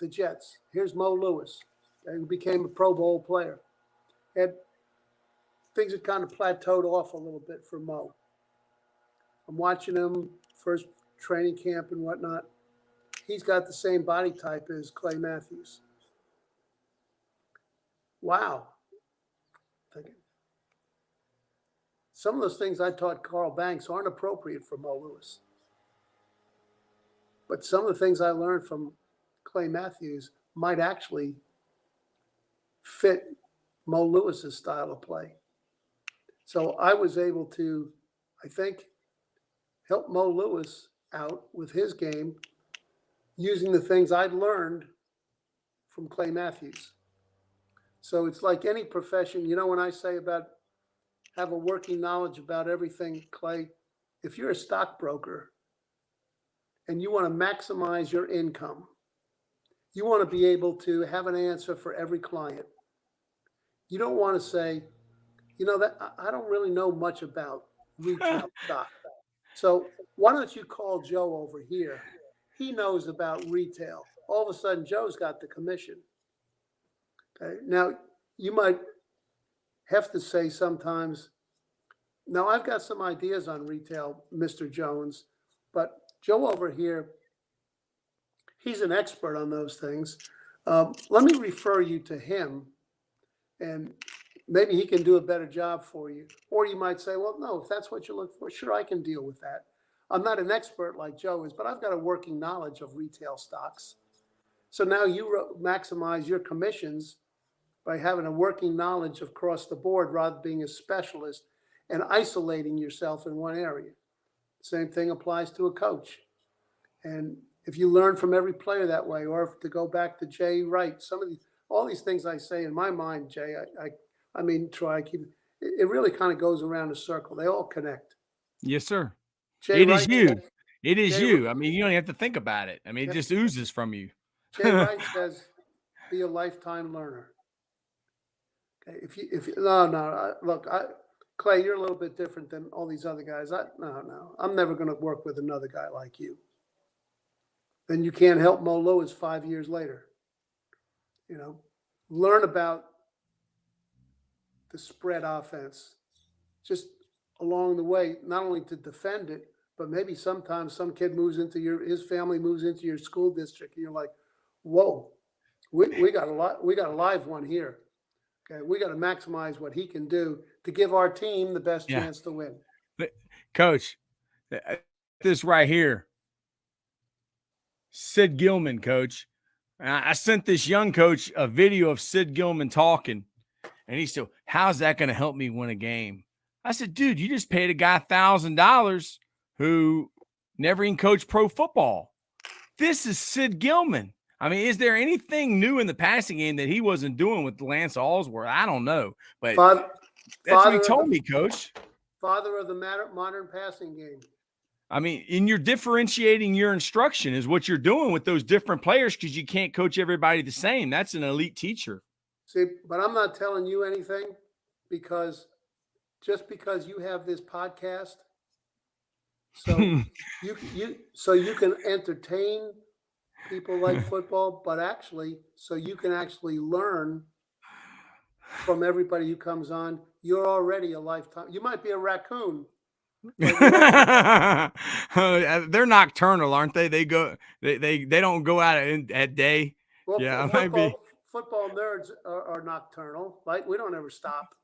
the Jets. Here's Mo Lewis, who became a Pro Bowl player. And things had kind of plateaued off a little bit for Mo. I'm watching him first training camp and whatnot. He's got the same body type as Clay Matthews. Wow. Some of those things I taught Carl Banks aren't appropriate for Mo Lewis. But some of the things I learned from Clay Matthews might actually fit Mo Lewis's style of play. So I was able to, I think, help Mo Lewis out with his game using the things I'd learned from Clay Matthews. So it's like any profession, you know, when I say about have a working knowledge about everything, Clay, if you're a stockbroker and you want to maximize your income, you want to be able to have an answer for every client. You don't want to say, you know, that I don't really know much about retail stock. So why don't you call Joe over here? He knows about retail. All of a sudden, Joe's got the commission. Okay. Now, you might have to say sometimes, now I've got some ideas on retail, Mr. Jones, but Joe over here, he's an expert on those things. Let me refer you to him, and maybe he can do a better job for you. Or you might say, well, no, if that's what you look for, sure, I can deal with that. I'm not an expert like Joe is, but I've got a working knowledge of retail stocks. So now you maximize your commissions by having a working knowledge of across the board rather than being a specialist and isolating yourself in one area. Same thing applies to a coach. And if you learn from every player that way, or if to go back to Jay Wright, all these things I say in my mind, Jay, I mean, Troy, it really kind of goes around a circle. They all connect. Yes, sir. Jay It Wright, is you. It is Jay, you. I mean, you don't have to think about it. I mean, it just oozes from you. Jay Wright says, be a lifetime learner. Okay, look, Clay, you're a little bit different than all these other guys. No, I'm never going to work with another guy like you. Then you can't help Mo Lewis 5 years later. You know, learn about the spread offense just along the way, not only to defend it, but maybe sometimes some kid moves into his family moves into your school district, and you're like, whoa, we got a live one here. Okay, we got to maximize what he can do to give our team the best chance to win. But, Coach, this right here, Sid Gilman, Coach. I sent this young coach a video of Sid Gilman talking, and he said, how's that going to help me win a game? I said, dude, you just paid a guy $1,000 who never even coached pro football. This is Sid Gilman. I mean, is there anything new in the passing game that he wasn't doing with Lance Allsworth? I don't know, but that's what he told me, Coach. Father of the modern passing game. I mean, and you're differentiating your instruction is what you're doing with those different players because you can't coach everybody the same. That's an elite teacher. See, but I'm not telling you anything because just because you have this podcast, so you can entertain people like football, but actually, so you can actually learn from everybody who comes on. You're already a lifetime. You might be a raccoon. They're nocturnal, aren't they? They don't go out at day. Well, yeah, football nerds are nocturnal. Like we don't ever stop.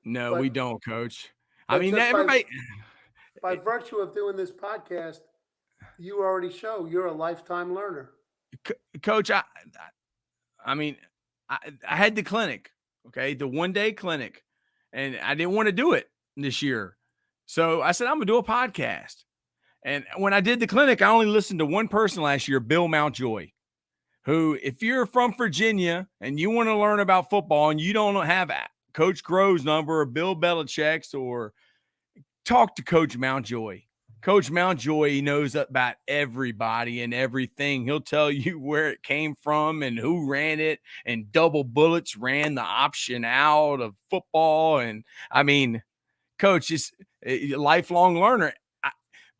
No, we don't, Coach. I mean, everybody. By virtue of doing this podcast, you already show you're a lifetime learner. Coach, I mean, I had the clinic, okay, the 1-day clinic, and I didn't want to do it this year. So I said, I'm going to do a podcast. And when I did the clinic, I only listened to one person last year, Bill Mountjoy, who, if you're from Virginia and you want to learn about football and you don't have Coach Groh's number or Bill Belichick's, or talk to Coach Mountjoy. Coach Mountjoy knows about everybody and everything. He'll tell you where it came from and who ran it, and Double Bullets ran the option out of football. And I mean, Coach is a lifelong learner.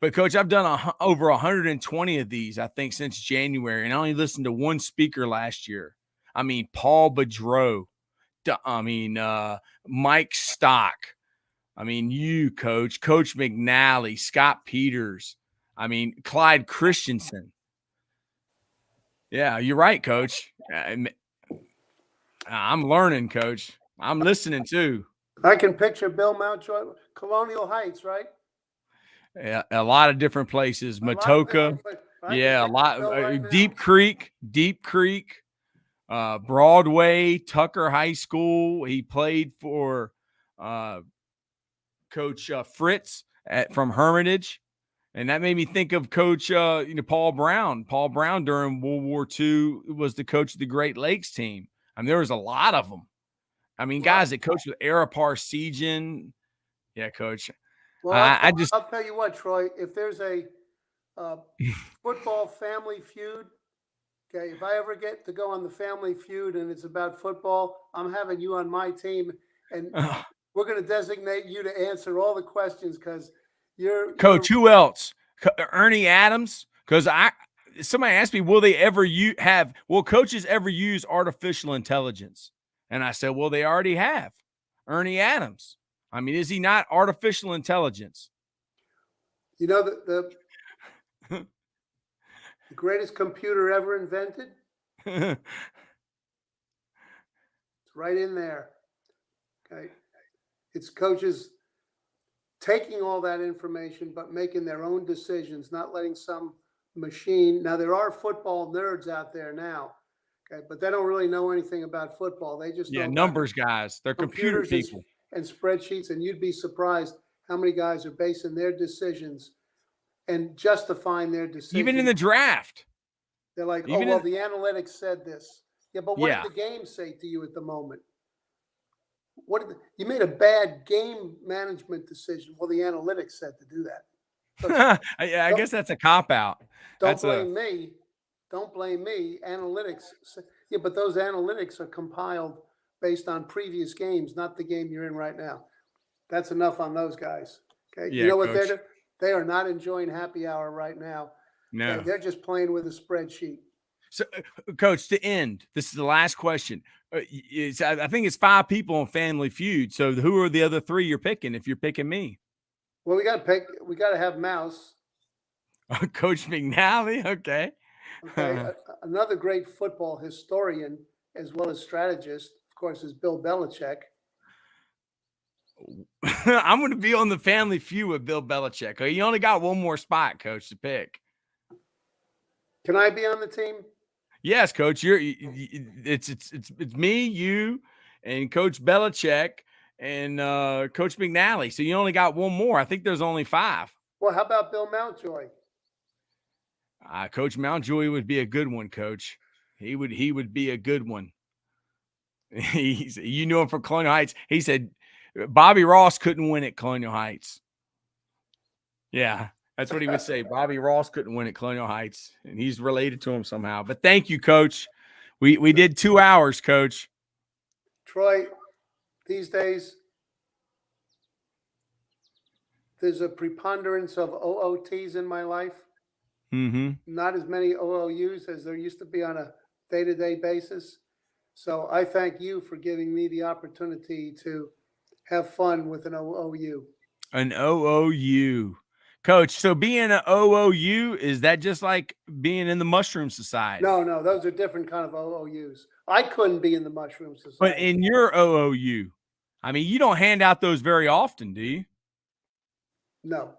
But Coach, I've done over 120 of these, I think, since January, and I only listened to one speaker last year. I mean, Paul Boudreau. I mean, Mike Stock. I mean, you, Coach McNally, Scott Peters. I mean, Clyde Christensen. Yeah, you're right, Coach. I'm learning, Coach. I'm listening too. I can picture Bill Mountjoy, Colonial Heights, right? Yeah, a lot of different places. A lot of Matoka. different places. I can Yeah, a picture lot. Bill right now. Deep Creek, Broadway, Tucker High School. He played for Coach Fritz from Hermitage. And that made me think of Coach, Paul Brown. Paul Brown during World War II was the coach of the Great Lakes team. I mean, there was a lot of them. I mean, guys that coached with Ara Parsegian. Yeah, Coach. Well, I'll tell you what, Troy. If there's a football family feud, okay, if I ever get to go on the Family Feud and it's about football, I'm having you on my team, and we're going to designate you to answer all the questions because you're Coach. Who else? Ernie Adams. Because somebody asked me, will coaches ever use artificial intelligence? And I said, well, they already have. Ernie Adams. I mean, is he not artificial intelligence? You know the greatest computer ever invented? It's right in there. Okay. It's coaches taking all that information, but making their own decisions, not letting some machine. Now, there are football nerds out there now, okay, but they don't really know anything about football. They just know numbers guys. They're computer people. And spreadsheets, and you'd be surprised how many guys are basing their decisions and justifying their decisions. Even in the draft. They're like, the analytics said this. Yeah, but what did the game say to you at the moment? You made a bad game management decision. Well, the analytics said to do that. So I guess that's a cop-out. Don't blame me. Don't blame me. Analytics. Yeah, but those analytics are compiled based on previous games, not the game you're in right now. That's enough on those guys. Okay. Yeah, you know what they're doing? They are not enjoying happy hour right now. No. Okay? They're just playing with a spreadsheet. So, Coach, to end, this is the last question. I think it's 5 people on Family Feud. So who are the other 3 you're picking if you're picking me? Well, we got to have Mouse. Coach McNally. Okay. Another great football historian as well as strategist, of course, is Bill Belichick. I'm going to be on the Family Feud with Bill Belichick. You only got one more spot, Coach, to pick. Can I be on the team? Yes, Coach. It's me, you, and Coach Belichick and Coach McNally. So you only got one more. I think there's only 5. Well, how about Bill Mountjoy? Coach Mountjoy would be a good one, Coach. He would be a good one. You knew him from Colonial Heights. He said Bobby Ross couldn't win at Colonial Heights. Yeah. That's what he would say. Bobby Ross couldn't win at Colonial Heights, and he's related to him somehow. But thank you, Coach. We did 2 hours, Coach. Troy, these days, there's a preponderance of OOTs in my life. Mm-hmm. Not as many OOUs as there used to be on a day-to-day basis. So I thank you for giving me the opportunity to have fun with an OOU. An OOU. Coach, so being an OOU, is that just like being in the Mushroom Society? No, those are different kind of OOUs. I couldn't be in the Mushroom Society. But in your OOU, I mean, you don't hand out those very often, do you? No.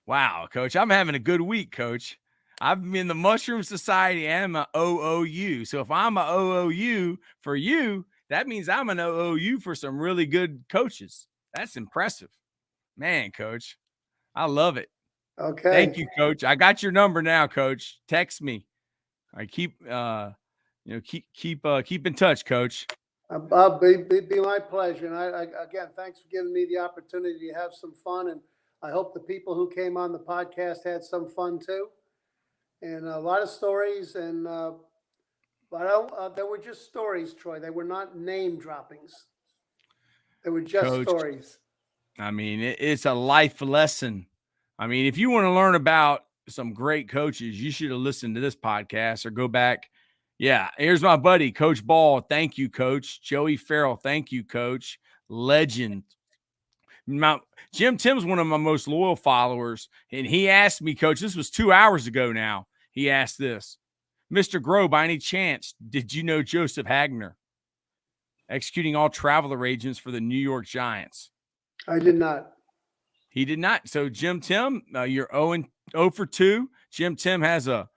Wow, Coach, I'm having a good week, Coach. I'm in the Mushroom Society and I'm an OOU. So if I'm an OOU for you, that means I'm an OOU for some really good coaches. That's impressive. Man, Coach. I love it. Okay. Thank you, Coach. I got your number now, Coach. Text me. I keep in touch, Coach. I'll be my pleasure. And I again, thanks for giving me the opportunity to have some fun. And I hope the people who came on the podcast had some fun too. And a lot of stories. And but they were just stories, Troy. They were not name droppings. They were just Coach, stories. I mean, it's a life lesson. I mean, if you want to learn about some great coaches, you should have listened to this podcast or go back. Yeah, here's my buddy, Coach Ball. Thank you, Coach. Joey Farrell. Thank you, Coach. Legend. Jim Tim's one of my most loyal followers, and he asked me, Coach, this was 2 hours ago now. He asked this, Mr. Groh, by any chance, did you know Joseph Hagner, executing all travel arrangements for the New York Giants? I did not. He did not. So Jim Tim, you're 0 for 2. Jim Tim has a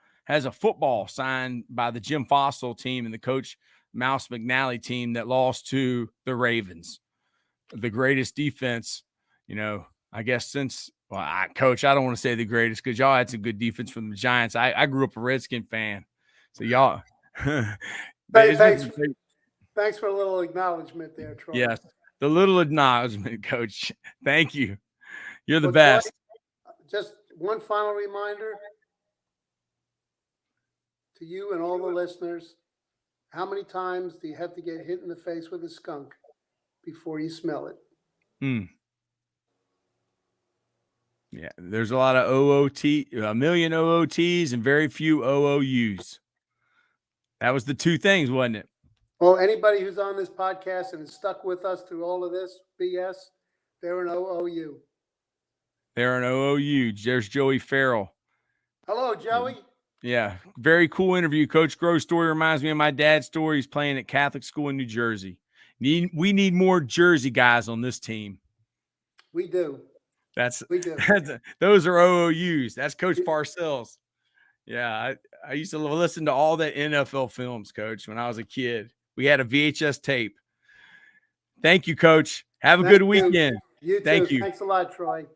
football signed by the Jim Fossil team and the Coach Mouse McNally team that lost to the Ravens, the greatest defense, I guess since, Coach, I don't want to say the greatest because y'all had some good defense from the Giants. I grew up a Redskin fan. So y'all. Thanks for a little acknowledgement there, Troy. Yes, the little acknowledgement, Coach. Thank you. You're the Well, best. Troy, just one final reminder to you and all the listeners. How many times do you have to get hit in the face with a skunk before you smell it? Yeah, there's a lot of a million OOTs and very few OOUs. That was the two things, wasn't it? Well, anybody who's on this podcast and has stuck with us through all of this BS, they're an OOU. They're an OOU. There's Joey Farrell. Hello, Joey. Yeah, very cool interview. Coach Groh's story reminds me of my dad's story. He's playing at Catholic school in New Jersey. We need more Jersey guys on this team. We do. We do. Those are OOUs. That's Coach Parcells. Yeah, I used to listen to all that NFL films, Coach, when I was a kid. We had a VHS tape. Thank you, Coach. Have a good weekend. You too. Thank you. Thanks a lot, Troy.